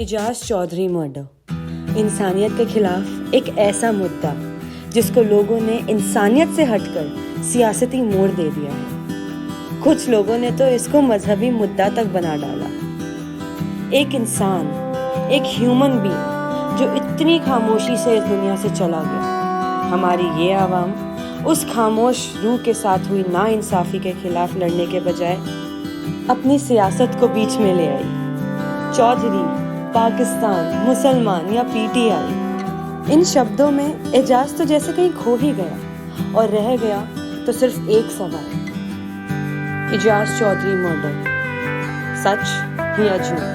Ejaz Chaudhary murder इंसानियत के खिलाफ एक ऐसा मुद्दा जिसको लोगों ने इंसानियत से हटकर सियासती मोड़ दे दिया है। कुछ लोगों ने तो इसको मजहबी मुद्दा तक बना डाला। एक इंसान, एक ह्यूमन बीइंग जो इतनी खामोशी से इस दुनिया से चला गया। हमारी ये आवाम उस खामोश रूह के साथ हुई नाइंसाफ़ी के खिलाफ लड़ने के बजाय अपनी सियासत को बीच में ले आई। चौधरी, पाकिस्तान, मुसलमान या पीटीआई, इन शब्दों में एजाज तो जैसे कहीं खो ही गया और रह गया तो सिर्फ एक सवाल, इजाज चौधरी मर्डर, सच या झूठ?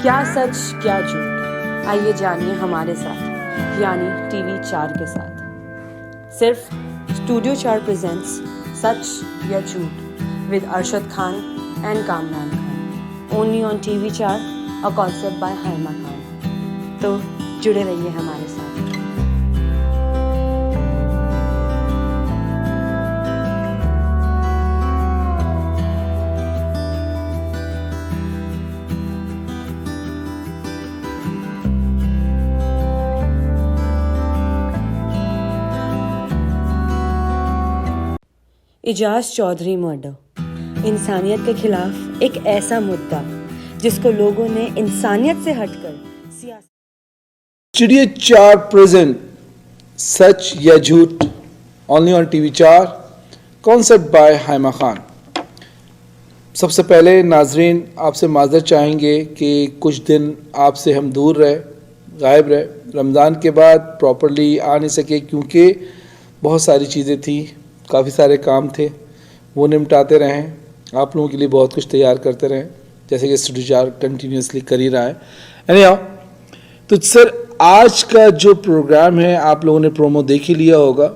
क्या सच क्या झूठ, आइए जानिए हमारे साथ, यानी टीवी 4 के साथ। सिर्फ स्टूडियो 4 प्रेजेंट्स सच या झूठ with Arshad Khan and Kamran Khan, only on TV 4, a concept by Haima Khan. तो जुड़े रहिए हमारे साथ। इजाज़ चौधरी मर्डर इंसानियत के खिलाफ एक ऐसा मुद्दा जिसको लोगों ने इंसानियत से हटकर सियासत। स्टूडियो 4 प्रेजेंट सच या झूठ, only on TV 4, concept by Haima Khan. सबसे पहले नाजरीन आपसे माजरत चाहेंगे कि कुछ दिन आपसे हम दूर रहे, गायब रहे। रमज़ान के बाद प्रॉपरली आ नहीं सके क्योंकि बहुत सारी चीज़ें थी, काफ़ी सारे काम थे, वो निपटाते रहें। आप लोगों के लिए बहुत कुछ तैयार करते रहें, जैसे कि स्टूडियो 4 कंटिन्यूसली कर ही रहा है। एनीहाउ, तो सर आज का जो प्रोग्राम है आप लोगों ने प्रोमो देख ही लिया होगा।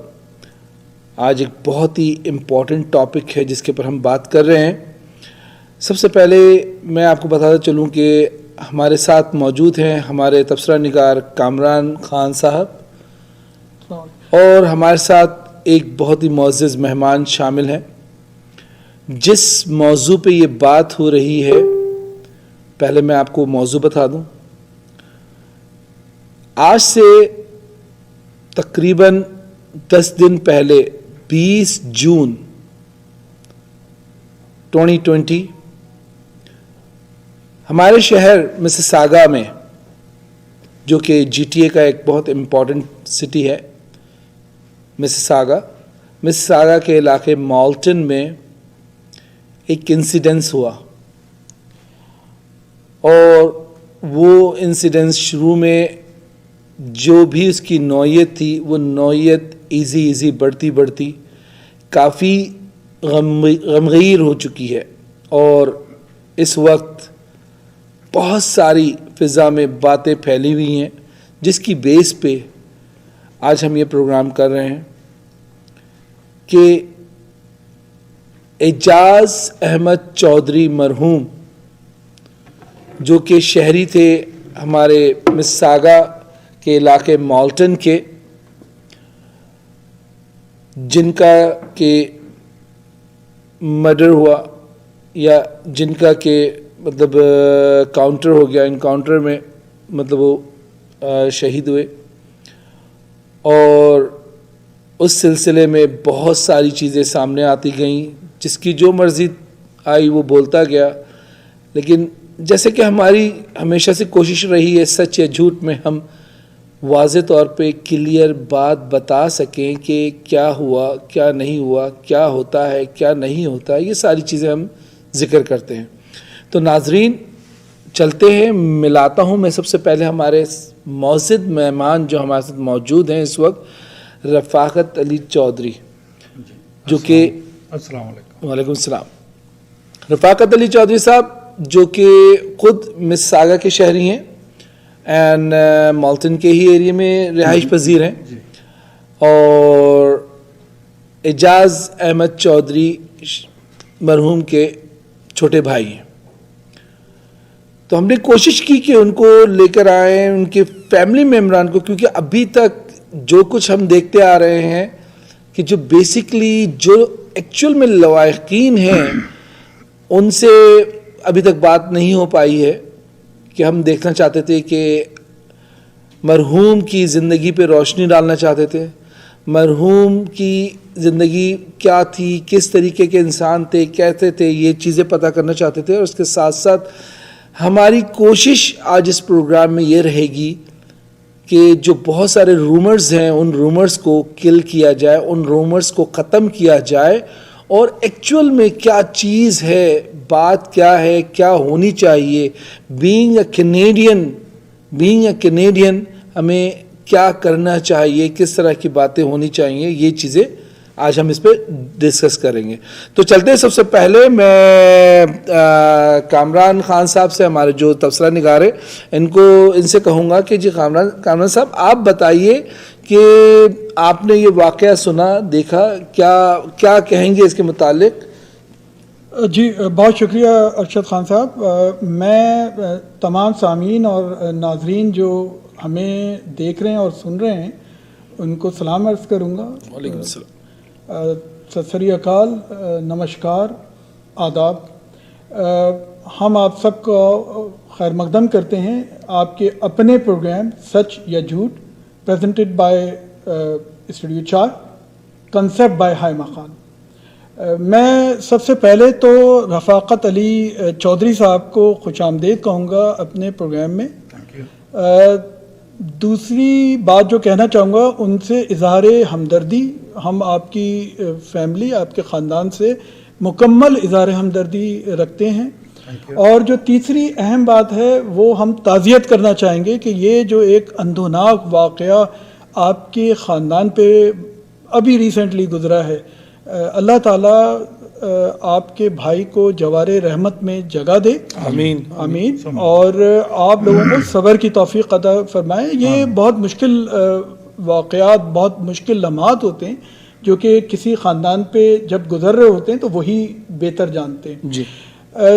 आज एक बहुत ही इम्पॉर्टेंट टॉपिक है जिसके ऊपर हम बात कर रहे हैं। सबसे पहले मैं आपको बताता चलूँ कि हमारे साथ मौजूद हैं हमारे तबसरा निगार कामरान खान साहब, और हमारे साथ एक बहुत ही मुअज़्ज़ज़ मेहमान शामिल हैं। जिस मौजू पे ये बात हो रही है, पहले मैं आपको मौजू बता दूं। आज से तकरीबन 10 दिन पहले 20 जून 2020 हमारे शहर मिसिसागा में, जो कि जीटीए का एक बहुत इम्पॉर्टेंट सिटी है, मिसिसागा के इलाके मॉल्टन में एक इंसिडेंस हुआ। और वो इंसिडेंस शुरू में जो भी उसकी नौयत थी, वो नौयत इजी बढ़ती काफ़ी गमगीर हो चुकी है। और इस वक्त बहुत सारी फ़िज़ा में बातें फैली हुई हैं जिसकी बेस पे आज हम ये प्रोग्राम कर रहे हैं कि एजाज अहमद चौधरी मरहूम, जो कि शहरी थे हमारे मिसिसागा के इलाके मॉल्टन के, जिनका के मर्डर हुआ या जिनका के मतलब काउंटर हो गया, इनकाउंटर में मतलब वो शहीद हुए। और उस सिलसिले में बहुत सारी चीज़ें सामने आती गईं, जिसकी जो मर्ज़ी आई वो बोलता गया। लेकिन जैसे कि हमारी हमेशा से कोशिश रही है, सच या झूठ में हम वाज़े तौर पे क्लियर बात बता सकें कि क्या हुआ, क्या नहीं हुआ, क्या होता है, क्या नहीं होता है, ये सारी चीज़ें हम जिक्र करते हैं। तो नाजरीन चलते हैं, मिलाता हूँ मैं सबसे पहले हमारे मौजूद मेहमान जो हमारे साथ मौजूद हैं इस वक्त, रफ़ाकत अली चौधरी, जो कि वालेकुम सलाम। रफ़ाकत अली चौधरी साहब जो कि ख़ुद मिसिसागा के शहरी हैं एंड मॉल्टन के ही एरिया में रिहाइश पजीर हैं, और एजाज अहमद चौधरी मरहूम के छोटे भाई हैं। तो हमने कोशिश की कि उनको लेकर आए, उनके फैमिली मेम्बरान को, क्योंकि अभी तक जो कुछ हम देखते आ रहे हैं कि जो बेसिकली जो एक्चुअल में लवाहिकीन हैं उनसे अभी तक बात नहीं हो पाई है कि हम देखना चाहते थे कि मरहूम की ज़िंदगी पे रोशनी डालना चाहते थे, मरहूम की ज़िंदगी क्या थी, किस तरीके के इंसान थे, कैसे थे, ये चीज़ें पता करना चाहते थे। और उसके साथ साथ हमारी कोशिश आज इस प्रोग्राम में ये रहेगी कि जो बहुत सारे रूमर्स हैं उन रूमर्स को किल किया जाए, उन रूमर्स को ख़त्म किया जाए और एक्चुअल में क्या चीज़ है, बात क्या है, क्या होनी चाहिए। बीइंग अ कैनेडियन हमें क्या करना चाहिए, किस तरह की बातें होनी चाहिए, ये चीज़ें आज हम इस पर डिस्कस करेंगे। तो चलते हैं, सबसे पहले मैं कामरान खान साहब से, हमारे जो तबसरा निगार है, इनसे कहूँगा कि जी कामरान साहब, आप बताइए कि आपने ये वाक़या सुना, देखा, क्या कहेंगे इसके मुतालिक? जी बहुत शुक्रिया अरशद खान साहब। मैं तमाम सामीन और नाजरीन जो हमें देख रहे हैं और सुन रहे हैं उनको सलाम अर्ज़ करूँगा। वालेकुम सलाम। सत श्री अकाल, नमस्कार, आदाब। हम आप सबको खैर मकदम करते हैं आपके अपने प्रोग्राम सच या झूठ, presented by studio 4, concept by Huma Khan. मैं सबसे पहले तो रफ़ाकत अली चौधरी साहब को खुशामदीद कहूँगा अपने प्रोग्राम में। दूसरी बात जो कहना चाहूँगा उनसे इज़हार हमदर्दी, हम आपकी फैमिली, आपके ख़ानदान से मुकम्मल इज़हार हमदर्दी रखते हैं। और जो तीसरी अहम बात है वो हम ताज़ियत करना चाहेंगे कि ये जो एक अंधोनाक वाक़या आपके ख़ानदान पे अभी रिसेंटली गुज़रा है, अल्लाह ताला आपके भाई को जवारे रहमत में जगह दे, आमीन आमीन, और आप लोगों को सब्र की तौफीक अता फरमाए। ये बहुत मुश्किल वाक़यात, बहुत मुश्किल लम्हात होते हैं जो कि किसी ख़ानदान पे जब गुज़र रहे होते हैं तो वही बेहतर जानते हैं। जी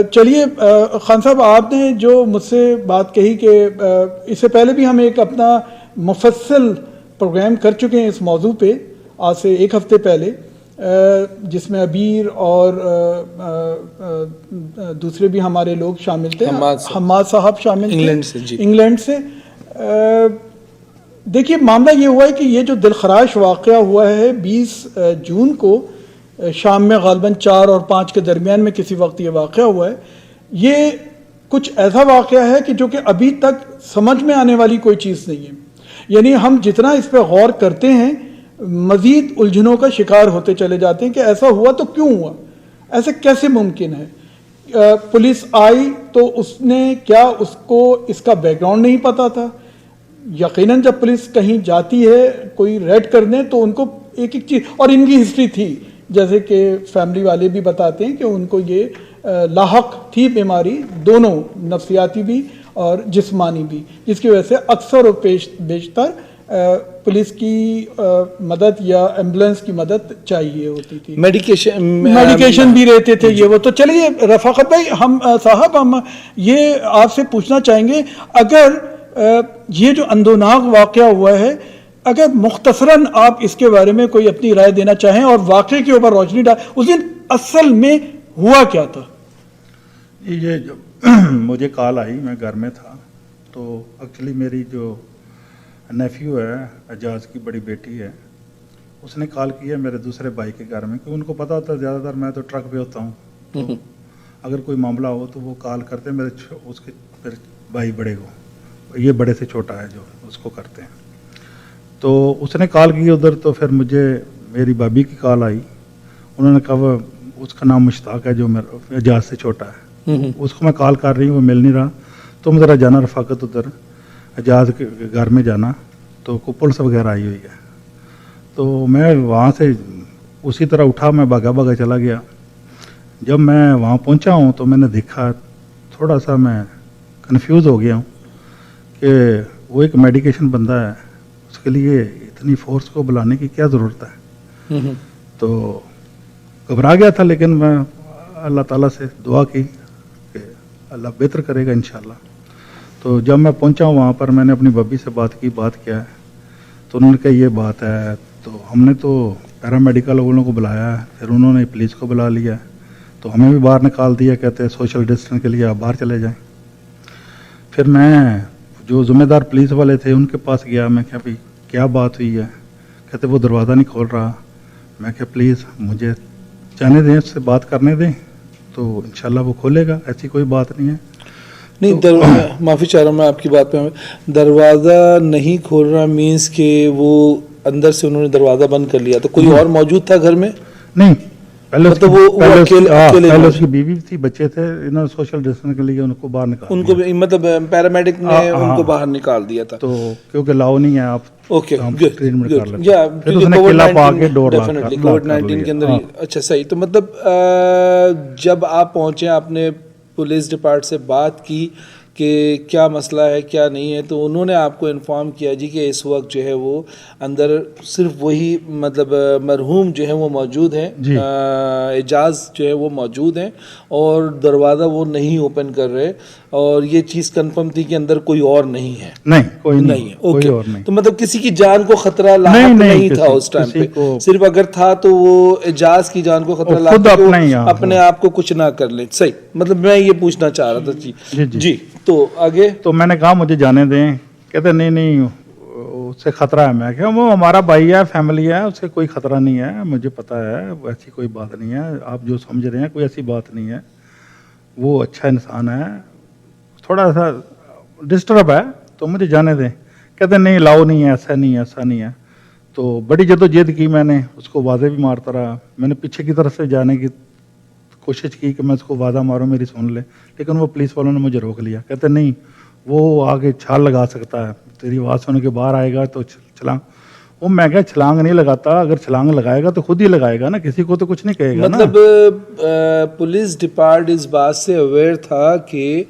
चलिए खान साहब, आपने जो मुझसे बात कही कि इससे पहले भी हम एक अपना मुफस्सल प्रोग्राम कर चुके हैं इस मौजू पे, आज से एक हफ़्ते पहले, जिसमें अबीर और दूसरे भी हमारे लोग शामिल थे, हम्माद साहब शामिल थे इंग्लैंड से। देखिए मामला ये हुआ है कि ये जो दिलखराश वाक़या हुआ है 20 जून को शाम में ग़ालिबन 4 और 5 के दरमियान में किसी वक्त ये वाक़या हुआ है। ये कुछ ऐसा वाक़या है कि जो कि अभी तक समझ में आने वाली कोई चीज़ नहीं है। यानी हम जितना इस पर गौर करते हैं मज़ीद उलझनों का शिकार होते चले जाते हैं कि ऐसा हुआ तो क्यों हुआ, ऐसे कैसे मुमकिन है। पुलिस आई तो उसने क्या उसको इसका बैकग्राउंड नहीं पता था? यकीनन जब पुलिस कहीं जाती है कोई रेड करने तो उनको एक एक चीज़, और इनकी हिस्ट्री थी, जैसे कि फैमिली वाले भी बताते हैं कि उनको ये लाहक थी बीमारी, दोनों नफ्सियाती भी और जिस्मानी भी, जिसकी वजह से अक्सर और बेशतर पुलिस की मदद या एम्बुलेंस की मदद चाहिए होती थी, मेडिकेशन भी रहते थे ये वो। तो चलिए रफ़ाकत भाई, हम साहब हम ये आपसे पूछना चाहेंगे, अगर ये जो अंधोनाक वाक़या हुआ है, अगर मुख्तसरन आप इसके बारे में कोई अपनी राय देना चाहें और वाक़े के ऊपर रोशनी डाल, उस दिन असल में हुआ क्या था? ये जो मुझे कॉल आई, मैं घर में था, तो एक्चुअली मेरी जो नेफ्यू है एजाज की बड़ी बेटी है, उसने कॉल किया मेरे दूसरे भाई के घर में, क्योंकि उनको पता होता है ज़्यादातर मैं तो ट्रक पे होता हूँ, तो अगर कोई मामला हो तो वो कॉल करते हैं मेरे भाई बड़े को, ये बड़े से छोटा है जो उसको करते हैं। तो उसने कॉल की उधर, तो फिर मुझे मेरी भाभी की कॉल आई, उन्होंने कहा उसका नाम मुश्ताक है जो मेरा एजाज से छोटा है, उसको मैं कॉल कर रही हूँ, वो मिल नहीं रहा, तुम ज़रा जाना रफ़ाकत उधर एजाज के घर में जाना, तो पुलिस वगैरह आई हुई है। तो मैं वहाँ से उसी तरह उठा, मैं भागा भागा चला गया। जब मैं वहाँ पहुँचा हूँ तो मैंने देखा, थोड़ा सा मैं कंफ्यूज हो गया हूँ कि वो एक मेडिकेशन बंदा है, उसके लिए इतनी फोर्स को बुलाने की क्या ज़रूरत है। तो घबरा गया था, लेकिन मैं अल्लाह ताला से दुआ की कि अल्लाह बेहतर करेगा इंशाल्लाह। तो जब मैं पहुंचा वहाँ पर, मैंने अपनी बब्बी से बात किया है, तो उन्होंने कहा ये बात है। तो हमने तो पैरामेडिकल वालों को बुलाया है, फिर उन्होंने पुलिस को बुला लिया, तो हमें भी बाहर निकाल दिया, कहते हैं सोशल डिस्टेंस के लिए आप बाहर चले जाएं। फिर मैं जो ज़िम्मेदार पुलिस वाले थे उनके पास गया, मैं क्या भाई क्या बात हुई है? कहते वो दरवाज़ा नहीं खोल रहा। मैं क्या प्लीज़ मुझे जाने दें, उससे बात करने दें, तो इंशाल्लाह वो खोलेगा, ऐसी कोई बात नहीं है। नहीं, माफ़ी चाह रहा हूँ मैं आपकी बात पे। दरवाज़ा नहीं खोल रहा मीन्स के वो अंदर से उन्होंने दरवाज़ा बंद कर लिया, तो कोई और मौजूद था घर में? नहीं, पहले मतलब उसकी- वो पहले अकेले- उसकी- हाँ, अकेले पहले लोग- उसकी बीवी थी, बच्चे थे, इन्होंने सोशल डिस्टेंस के लिए उनको बाहर निकाल उनको दिया। भी मतलब पैरामेडिक ने हाँ, उनको हाँ। बाहर निकाल दिया था। तो क्योंकि लाओ नहीं है, आप ओके, हम गुड, ट्रीटमेंट कर गुड। लेते या हैं। फिर उसने किला पा के डोर लॉक कर कोविड-19 के अंदर लिया। अच्छा, सही। तो मतलब जब आप पहुंचे, आपने पुलिस डिपार्ट से बात की कि क्या मसला है क्या नहीं है, तो उन्होंने आपको इन्फॉर्म किया जी कि इस वक्त जो है वो अंदर सिर्फ वही मतलब मरहूम जो है वो मौजूद हैं, जी। एजाज जो है वो मौजूद हैं और दरवाज़ा वो नहीं ओपन कर रहे, और ये चीज़ कंफर्म थी कि अंदर कोई और नहीं है। नहीं, कोई नहीं नहीं है, कोई ओके। और नहीं। तो मतलब किसी की जान को खतरा लाहक नहीं था उस टाइम किसी पे, को- सिर्फ अगर था तो वो एजाज की जान को खतरा वो लाहक खुद था कि वो अपने ही, हाँ, अपने आप को कुछ ना कर ले। सही, मतलब मैं ये पूछना चाह रहा था जी। जी। जी, तो आगे? तो मैंने कहा मुझे जाने दें। कहते नहीं नहीं, उससे खतरा है। मैं क्या, वो हमारा भाई है, फैमिली है, उससे कोई खतरा नहीं है, मुझे पता है, ऐसी कोई बात नहीं है, आप जो समझ रहे हैं कोई ऐसी बात नहीं है, वो अच्छा इंसान है, थोड़ा सा डिस्टर्ब है, तो मुझे जाने दें। कहते नहीं, लाओ नहीं है, ऐसा नहीं है, ऐसा नहीं है। तो बड़ी जद्दोजहद की मैंने, उसको वादे भी मारता रहा, मैंने पीछे की तरफ से जाने की कोशिश की कि मैं उसको वादा मारूं मेरी सुन ले, लेकिन वो पुलिस वालों ने मुझे रोक लिया। कहते नहीं, वो आगे छाल लगा सकता है, तेरी आवाज़ सुन के बाहर आएगा तो छलांग। वो मैं क्या, छलांग नहीं लगाता, अगर छलांग लगाएगा तो खुद ही लगाएगा ना, किसी को तो कुछ नहीं कहेगा ना। मतलब पुलिस डिपार्ट इस बात से अवेयर था कि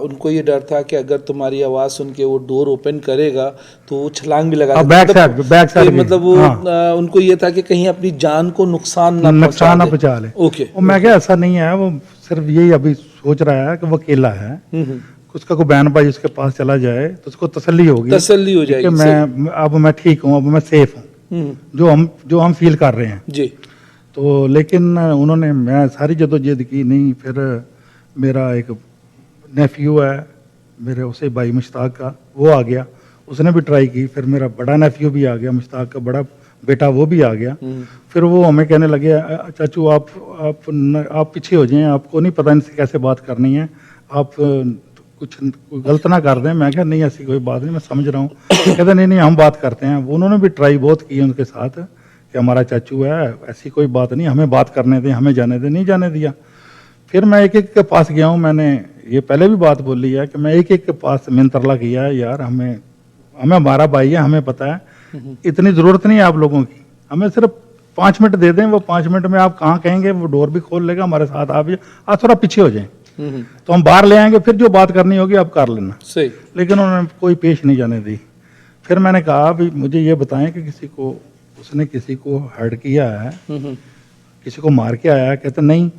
उनको ये डर था कि अगर तुम्हारी आवाज़ सुन के वो डोर ओपन करेगा तो वो छलांग भी लगा हाँ, सकता है। बैक साइड मतलब वो हाँ। उनको ये था कि कहीं अपनी जान को नुकसान ना पहुंचा ले। ओके। वो मैं क्या, ऐसा नहीं है, वो सिर्फ यही अभी सोच रहा है कि वो अकेला है, उसका कोई बहन भाई उसके पास चला जाए तो उसको तसल्ली होगी, तसल्ली हो कि जाएगी। मैं ठीक हूँ, अब मैं सेफ हूँ, जो हम फील कर रहे हैं जी। तो। लेकिन उन्होंने, मैं सारी जद्दोजहद की, नहीं। फिर मेरा एक नेफ्यू है मेरे, उसे भाई मुश्ताक का, वो आ गया, उसने भी ट्राई की। फिर मेरा बड़ा नेफ्यू भी आ गया, मुश्ताक का बड़ा बेटा, वो भी आ गया। फिर वो हमें कहने लगे, चाचू आप पीछे हो जाएं, आपको नहीं पता इनसे कैसे बात करनी है, आप कुछ गलत ना कर दें। मैं क्या, नहीं ऐसी कोई बात नहीं, मैं समझ रहा हूँ। कहते नहीं नहीं, हम बात करते हैं। उन्होंने भी ट्राई बहुत की उनके साथ कि हमारा चाचू है, ऐसी कोई बात नहीं, हमें बात करने दें, हमें जाने दें, नहीं जाने दिया। फिर मैं एक एक के पास गया हूँ, मैंने ये पहले भी बात बोली है कि मैं एक एक के पास मिनतरला किया है, यार हमें हमारा भाई है, हमें पता है, इतनी ज़रूरत नहीं है आप लोगों की, हमें सिर्फ 5 मिनट दे दें, वो 5 मिनट में आप कहाँ कहेंगे वो डोर भी खोल लेगा हमारे साथ, आप थोड़ा पीछे हो जाएं तो हम बाहर ले आएंगे, फिर जो बात करनी होगी आप कर लेना। सही। लेकिन उन्होंने कोई पेश नहीं जाने दी। फिर मैंने कहा भी मुझे ये बताएं कि उसने किसी को हर्ट किया है, किसी को मार के आया है? कहते नहीं।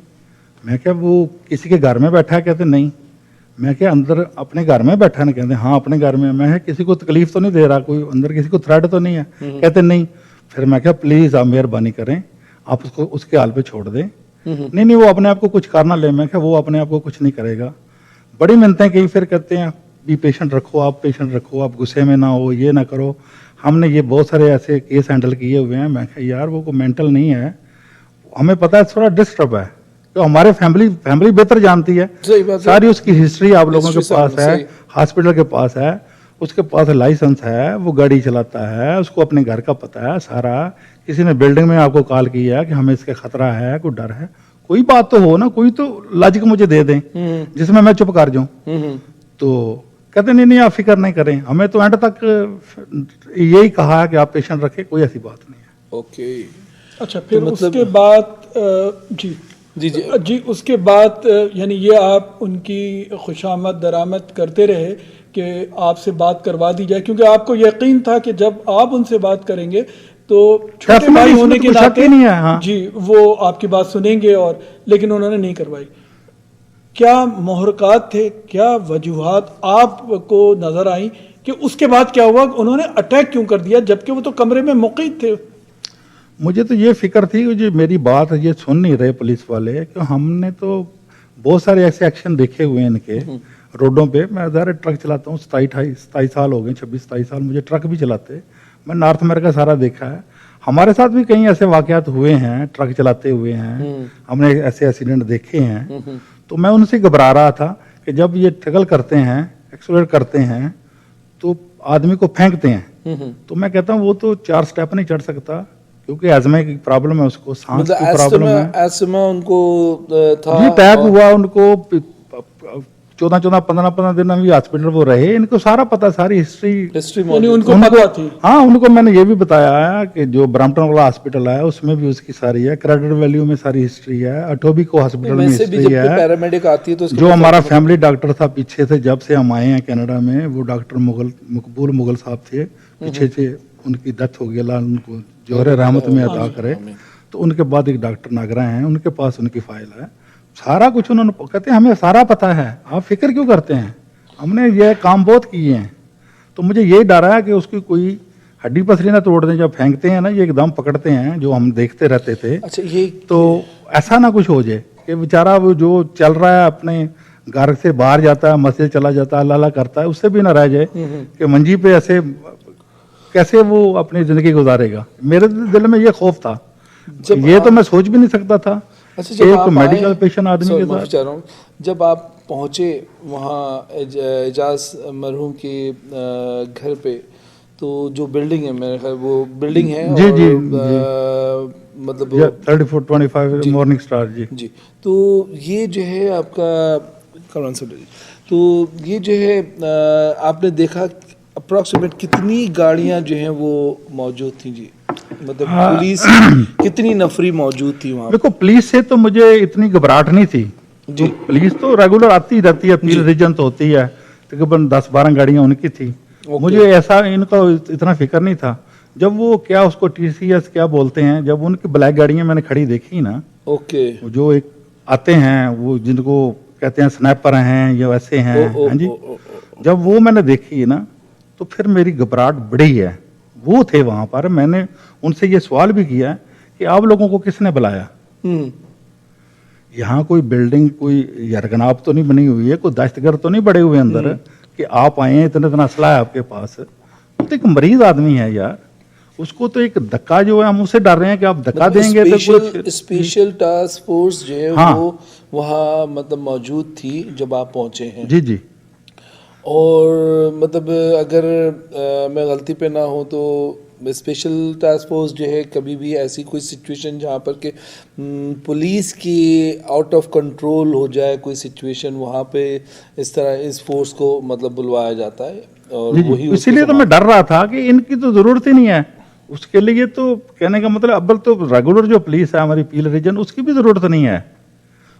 मैं क्या, वो किसी के घर में बैठा है? कहते नहीं। मैं क्या, अंदर अपने घर में बैठा है? कहते हाँ अपने घर में। मैं किसी को तकलीफ तो नहीं दे रहा, कोई अंदर किसी को थ्रेट तो नहीं है? कहते नहीं। फिर मैं क्या, प्लीज आप मेहरबानी करें, आप उसको उसके हाल पे छोड़ दें। नहीं वो अपने आप को कुछ कर ना ले। मैं क्या, वो अपने आप को कुछ नहीं करेगा। बड़ी मिन्नतें की। फिर कहते हैं भी पेशेंट रखो, आप गुस्से में ना हो, ये ना करो। हमने ये बहुत सारे ऐसे केस हैंडल किए हुए हैं। मैं क्या, यार वो को मेंटल नहीं है, हमें पता है थोड़ा डिस्टर्ब है, तो हमारे फैमिली बेहतर जानती है। सही बात है। सारी उसकी हिस्ट्री आप लोगों के हिस्ट्री पास सामने, है, सही। हॉस्पिटल के पास है, उसके पास लाइसेंस है, वो गाड़ी चलाता है, उसको अपने घर का पता है सारा। किसी ने बिल्डिंग में आपको कॉल किया है कि हमें इसके खतरा है, कोई डर है, कोई बात तो हो ना, कोई तो लॉजिक मुझे दे दें जिसमें मैं चुप कर जाऊं। तो कहते नहीं आप फिक्र नहीं करें, हमें तो एंड तक यही कहा है कि आप पेशेंट रखें, कोई ऐसी बात नहीं है। ओके। अच्छा, फिर तो मतलब- उसके बाद जी जी जी जी उसके बाद यानी ये आप उनकी खुशामद दरामद करते रहे कि आपसे बात करवा दी जाए, क्योंकि आपको यकीन था कि जब आप उनसे बात करेंगे तो छोटे Definitely, भाई इसमें होने तो के कोई शक नाते ही नहीं है, हाँ। जी वो आपकी बात सुनेंगे, और लेकिन उन्होंने नहीं करवाई। क्या मुहरकात थे, क्या वजूहात आपको नजर आई कि उसके बाद क्या हुआ, उन्होंने अटैक क्यों कर दिया जबकि वो तो कमरे में मुक़ीद थे? मुझे तो ये फिक्र थी कि जो मेरी बात ये सुन नहीं रहे पुलिस वाले, कि हमने तो बहुत सारे ऐसे एक्शन देखे हुए हैं इनके, रोडों पे। मैं ज़रा ट्रक चलाता हूँ, 27 साल हो गए, 26-27 साल मुझे ट्रक भी चलाते। मैं नॉर्थ अमेरिका सारा देखा है। हमारे साथ भी कई ऐसे वाकयात हुए हैं, ट्रक चलाते हुए हैं, हमने ऐसे एक्सीडेंट देखे हैं। तो मैं उनसे घबरा रहा था कि जब ये ट्रगल करते हैं, एक्सीलरेट करते हैं, तो आदमी को फेंकते हैं। तो मैं कहता हूँ वो तो 4 स्टेप नहीं चढ़ सकता, क्योंकि अजमे की प्रॉब्लम है, उसको सांस मतलब की प्रॉब्लम है। अस्थमा उनको था जी अटैक और- हुआ उनको, 14-15 दिन अभी हॉस्पिटल वो रहे। इनको सारा पता, सारी हिस्ट्री हिस्ट्री यानी मौजूद उनको पता थी। हाँ, उनको मैंने ये भी बताया है कि जो ब्रैम्पटन वाला हॉस्पिटल है उसमें भी उसकी सारी है, क्रेडिट वैल्यू में सारी हिस्ट्री है, अटोबिको हॉस्पिटल में वैसे भी हिस्ट्री जब है। पैरामेडिक आती है तो उसके जो पास हमारा automatic- फैमिली डॉक्टर था पीछे से, जब से हम आए हैं कनाडा में, वो डॉक्टर मकबूल मुगल साहब थे। पीछे से उनकी डेथ हो गई, अल्लाह उनको जोहर रहमत में अता करे। तो उनके बाद एक डॉक्टर नागरा हैं, उनके पास उनकी फाइल है, सारा कुछ उन्होंने कहते हैं हमें सारा पता है, आप फिक्र क्यों करते हैं, हमने ये काम बहुत किए हैं। तो मुझे ये डर है कि उसकी कोई हड्डी पसली ना तोड़ दें, जब फेंकते हैं ना ये एकदम पकड़ते हैं, जो हम देखते रहते थे। अच्छा, ये तो ऐसा ना कुछ हो जाए कि बेचारा वो जो चल रहा है अपने घर से बाहर जाता है, मस्जिद चला जाता है, अल्लाह अल्लाह करता है, उससे भी ना रह जाए कि मंजी पे ऐसे कैसे वो अपनी जिंदगी गुजारेगा। मेरे दिल में ये खौफ था, जब ये आप- तो मैं सोच भी नहीं सकता था। अच्छा, जब एक आप मेडिकल आए- पेशेंट आदमी Sorry, के माफी साथ। चाह रहा हूँ, जब आप पहुंचे वहाँ एजाज मरहूम के घर पे, तो जो बिल्डिंग है, मेरे ख्याल वो बिल्डिंग है जी, और जी, मतलब वो- 3425 मॉर्निंग स्टार जी। जी, तो ये जो है आपका कौन सा बिल्डिंग, तो ये जो है आपने देखा अप्रॉक्सीमेट कितनी गाड़ियां जो हैं वो मौजूद थी जी, मतलब पुलिस कितनी नफरी मौजूद थी वहाँ? देखो पुलिस से तो मुझे इतनी घबराहट नहीं थी। जी। तो पुलिस तो रेगुलर आती ही रहती है, पील रीजन तो होती है, तकरीबन 10-12 गाड़ियां उनकी थी। मुझे ऐसा इनका इतना फिक्र नहीं था। जब वो क्या उसको टीसीएस क्या बोलते हैं, जब उनकी ब्लैक गाड़ियां मैंने खड़ी देखी ना, ओके। वो जो एक आते हैं वो जिनको कहते हैं स्नैपर हैं या वैसे हैं, हाँ जी, जब वो मैंने देखी ना तो फिर मेरी घबराहट बढ़ी है। वो थे वहां पर, मैंने उनसे ये सवाल भी किया कि आप लोगों को किसने बुलाया, यहाँ कोई बिल्डिंग कोई यरगनाब तो नहीं बनी हुई है, कोई दहशतगर्द तो नहीं बड़े हुए अंदर कि आप आए हैं, इतना इतना असला है आपके पास। वो तो एक मरीज आदमी है यार, उसको तो एक धक्का जो है, हम उससे डर रहे हैं कि आप धक्का देंगे तो कुछ। स्पेशल टास्क फोर्स जो है हाँ। वो वहाँ मतलब मौजूद थी जब आप पहुंचे हैं, जी जी। और मतलब अगर मैं गलती पे ना हूँ तो स्पेशल टास्क फोर्स जो है कभी भी ऐसी कोई सिचुएशन जहाँ पर के पुलिस की आउट ऑफ कंट्रोल हो जाए कोई सिचुएशन, वहाँ पे इस तरह इस फोर्स को मतलब बुलवाया जाता है और जी जी, वही इसीलिए तो मैं डर रहा था कि इनकी तो जरूरत ही नहीं है। उसके लिए तो कहने का मतलब अव्वल तो रेगुलर जो पुलिस है हमारी पील रीजन, उसकी भी जरूरत नहीं है।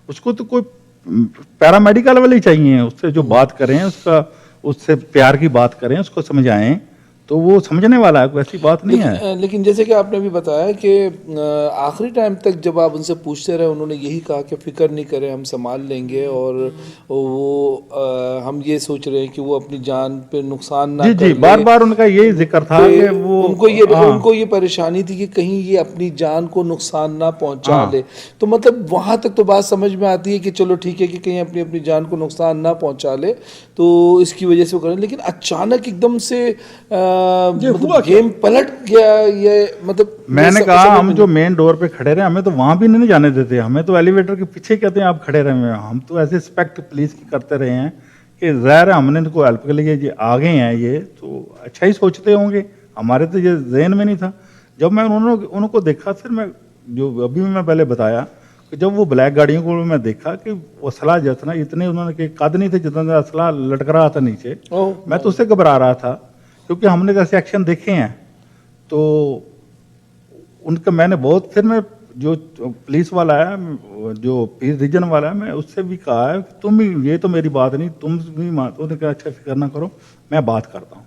उसको तो कोई पैरामेडिकल वाले ही चाहिए, उससे जो बात करें, उसका उससे प्यार की बात करें, उसको समझाएं, तो वो समझने वाला है, कोई ऐसी बात नहीं है। लेकिन जैसे कि आपने भी बताया कि आखिरी टाइम तक जब आप उनसे पूछते रहे, उन्होंने यही कहा कि फिक्र नहीं करें, हम संभाल लेंगे, और वो हम ये सोच रहे हैं कि वो अपनी जान पे नुकसान ना जी कर जी, ले। बार बार उनका यही जिक्र था कि वो उनको ये परेशानी थी कि कहीं ये अपनी जान को नुकसान ना पहुंचा हाँ। ले। तो मतलब वहां तक तो बात समझ में आती है कि चलो ठीक है कि कहीं अपनी अपनी जान को नुकसान ना पहुंचा ले, तो इसकी वजह से वो करें। लेकिन अचानक एकदम से हुआ क्या? गेम पलट गया, ये मतलब मैंने ये कहा समझ हम में जो मेन डोर पे खड़े रहे, हमें तो वहां भी नहीं जाने देते, हमें तो एलिवेटर के पीछे कहते हैं आप खड़े रहे हैं। हम तो ऐसे रिस्पेक्ट पुलिस की करते रहे हैं कि ज़ाहिर है हमने इनको हेल्प के लिए ये आ गए हैं, ये तो अच्छा ही सोचते होंगे, हमारे तो ये जहन में नहीं था। जब मैं उनको देखा, फिर मैं जो अभी मैं पहले बताया कि जब वो ब्लैक गाड़ियों को मैं देखा कि असला जितना इतने उन्होंने के कद नहीं थे जितना असला लटक रहा था नीचे, ओह। मैं तो उससे घबरा रहा था, क्योंकि हमने जैसे एक्शन देखे हैं। तो उनका मैंने बहुत, फिर मैं जो पुलिस वाला है, जो पीस रीजन वाला है, मैं उससे भी कहा है कि तुम भी, ये तो मेरी बात नहीं, तुम भी मानते हो, अच्छा फिक्र ना करो, मैं बात करता हूँ।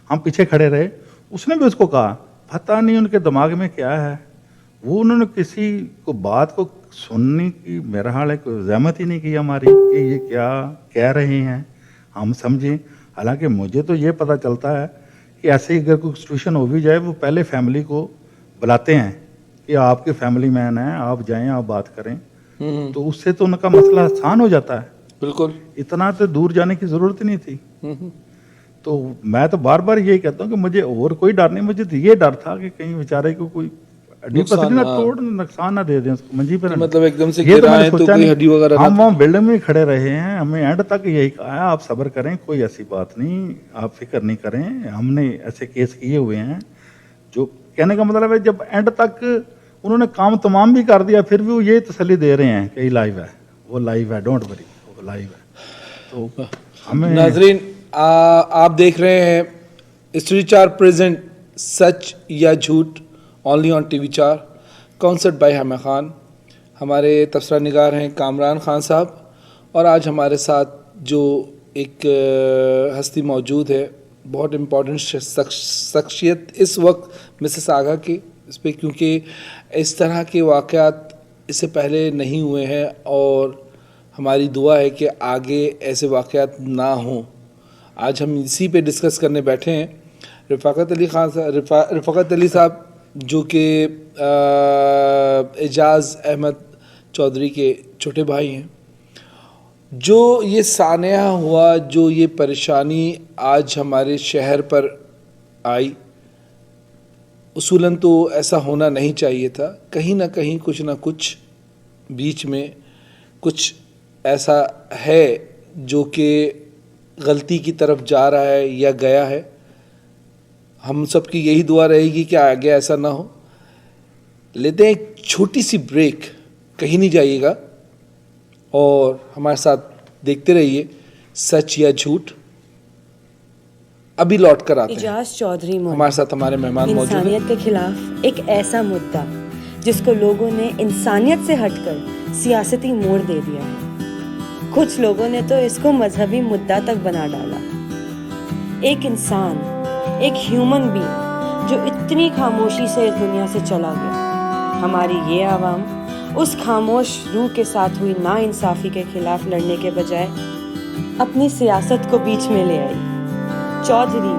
हम पीछे खड़े रहे, उसने भी उसको कहा, पता नहीं उनके दिमाग में क्या है, वो उन्होंने किसी को बात को सुनने की मेरा हाल है कोई जहमत ही नहीं की हमारी कि ये क्या कह रहे हैं, हम समझें। हालांकि मुझे तो ये पता चलता है कि ऐसे ही अगर कोई सिचुएशन हो भी जाए, वो पहले फैमिली को बुलाते हैं कि आपके फैमिली मैन हैं, आप जाएं, आप बात करें, तो उससे तो उनका मसला आसान हो जाता है। बिल्कुल। इतना तो दूर जाने की ज़रूरत ही नहीं थी। तो मैं तो बार बार यही कहता हूँ कि मुझे और कोई डर नहीं, मुझे तो ये डर था कि कहीं बेचारे को कोई हड्डी नुकसान, पसली ना हाँ। तोड़, नुकसान ना दे दें उसको, मंजी पर कि ना। मतलब एकदम से ये तो गिरा मैंने है तो सोचा कोई नहीं। हड्डी वगैरह ना हम वहाँ बिल्डिंग में खड़े रहे हैं, हमें एंड तक यही कहा है आप सब्र करें, कोई ऐसी बात नहीं, आप फिक्र नहीं करें, हमने ऐसे केस किए हुए हैं। जो कहने का मतलब है जब एंड तक उन्होंने काम तमाम भी कर दिया फिर भी वो ये तसल्ली दे रहे हैं कि लाइव है, वो लाइव है, डोंट वरी, वो लाइव है। तो हमें नाजरीन, आप देख रहे हैं स्टोरी 4 प्रेजेंट सच या झूठ only on TV 4, concert by Haima Khan. हमारे तबसरा निगार हैं कामरान खान साहब, और आज हमारे साथ जो एक हस्ती मौजूद है, बहुत इम्पोर्टेंट शख्सियत इस वक्त मिसेस आगा की इस पर, क्योंकि इस तरह के वाक़यात इससे पहले नहीं हुए हैं और हमारी दुआ है कि आगे ऐसे वाक़यात ना हों। आज हम इसी पे डिस्कस करने बैठे हैं। रफ़ाकत अली खान रफ़ाकत अली साहब जो कि एजाज़ अहमद चौधरी के छोटे भाई हैं। जो ये सानिया हुआ, जो ये परेशानी आज हमारे शहर पर आई, उसूलन तो ऐसा होना नहीं चाहिए था। कहीं ना कहीं कुछ ना कुछ बीच में कुछ ऐसा है जो कि गलती की तरफ जा रहा है या गया है। हम सब की यही दुआ रहेगी कि आगे ऐसा ना हो। लेते हैं एक छोटी सी ब्रेक, कहीं नहीं जाइएगा और हमारे साथ देखते रहिए सच या झूठ। अभी लौट कर आते हैं। इजाज़ चौधरी हमारे साथ हमारे मेहमान मौजूद हैं। इंसानियत के खिलाफ एक ऐसा मुद्दा जिसको लोगों ने इंसानियत से हटकर सियासती मोड़ दे दिया है। कुछ लोगों ने तो इसको मजहबी मुद्दा तक बना डाला। एक इंसान, एक ह्यूमन बीइंग जो इतनी खामोशी से इस दुनिया से चला गया, हमारी ये आवाम उस खामोश रूह के साथ हुई नाइंसाफ़ी के खिलाफ लड़ने के बजाय अपनी सियासत को बीच में ले आई। चौधरी,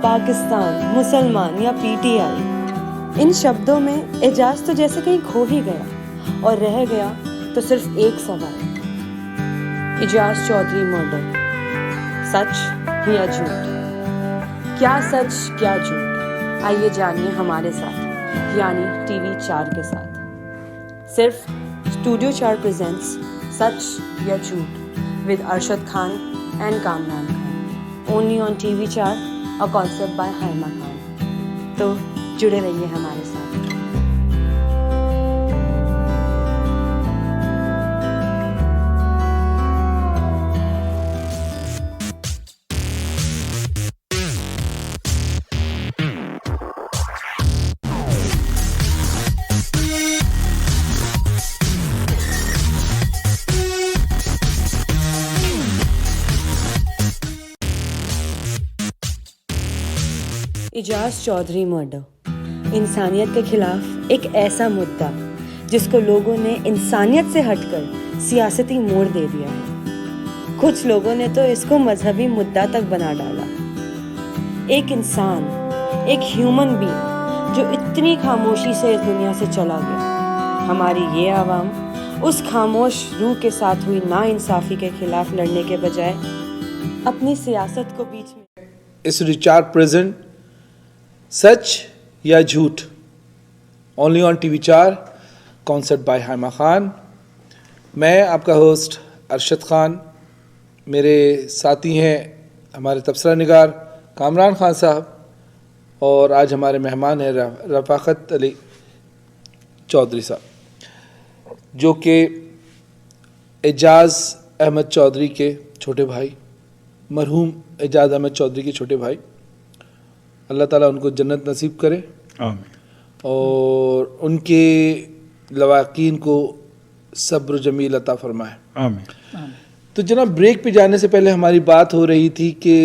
पाकिस्तान, मुसलमान या पीटीआई, इन शब्दों में एजाज तो जैसे कहीं खो ही गया और रह गया तो सिर्फ एक सवाल, एजाज चौधरी मर्डर, सच या झूठ? क्या सच क्या झूठ? आइए जानिए हमारे साथ, यानी टीवी 4 के साथ। सिर्फ स्टूडियो 4 प्रेजेंट्स सच या झूठ with Arshad Khan and Kamran Khan, only on TV 4, a concept by Haima Khan. तो जुड़े रहिए हमारे साथ। इजाज़ चौधरी मर्डर इंसानियत के खिलाफ एक ऐसा मुद्दा जिसको लोगों ने इंसानियत से हटकर सियासती मोड़ दे दिया है। कुछ लोगों ने तो इसको मजहबी मुद्दा तक बना डाला। एक इंसान, एक ह्यूमन बीइंग जो इतनी खामोशी से इस दुनिया से चला गया, हमारी ये आवाम उस खामोश रूह के साथ हुई नाइंसाफ़ी के खिलाफ लड़ने के बजाय अपनी सियासत को बीच में इस रिचार्ड प्रेजेंट सच या झूठ only on TV 4, concert by Haima Khan. मैं आपका होस्ट अरशद खान, मेरे साथी हैं हमारे तबसरा निगार कामरान खान साहब, और आज हमारे मेहमान हैं रफ़ाकत अली चौधरी साहब जो कि एजाज़ अहमद चौधरी के छोटे भाई, मरहूम एजाज़ अहमद चौधरी के छोटे भाई। अल्लाह ताला उनको जन्नत नसीब करे आमीन। और उनके लवाकीन को सब्र जमील अता फरमाए। आमीन। तो जनाब, ब्रेक पे जाने से पहले हमारी बात हो रही थी कि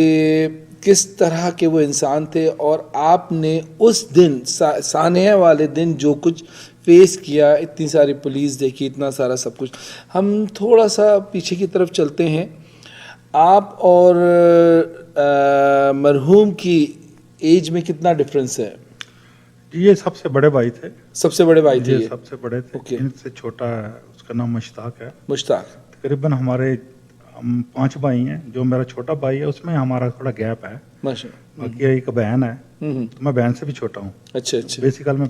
किस तरह के वो इंसान थे और आपने उस दिन सानिया वाले दिन जो कुछ फेस किया, इतनी सारी पुलिस देखी, इतना सारा सब कुछ। हम थोड़ा सा पीछे की तरफ चलते हैं। आप और मरहूम की एज में कितना डिफरेंस है? ये सबसे बड़े भाई थे। सबसे बड़े भाई थे ये ये? सबसे बड़े थे। ओके। इनसे छोटा है, उसका नाम मुश्ताक है। मुश्ताक। तकरीबन हमारे हम 5 भाई हैं। जो मेरा छोटा भाई है उसमें हमारा थोड़ा गैप है। माशाल्लाह। बाकी एक बहन है, तो मैं बहन से भी छोटा हूँ। अच्छा अच्छा। बेसिकल में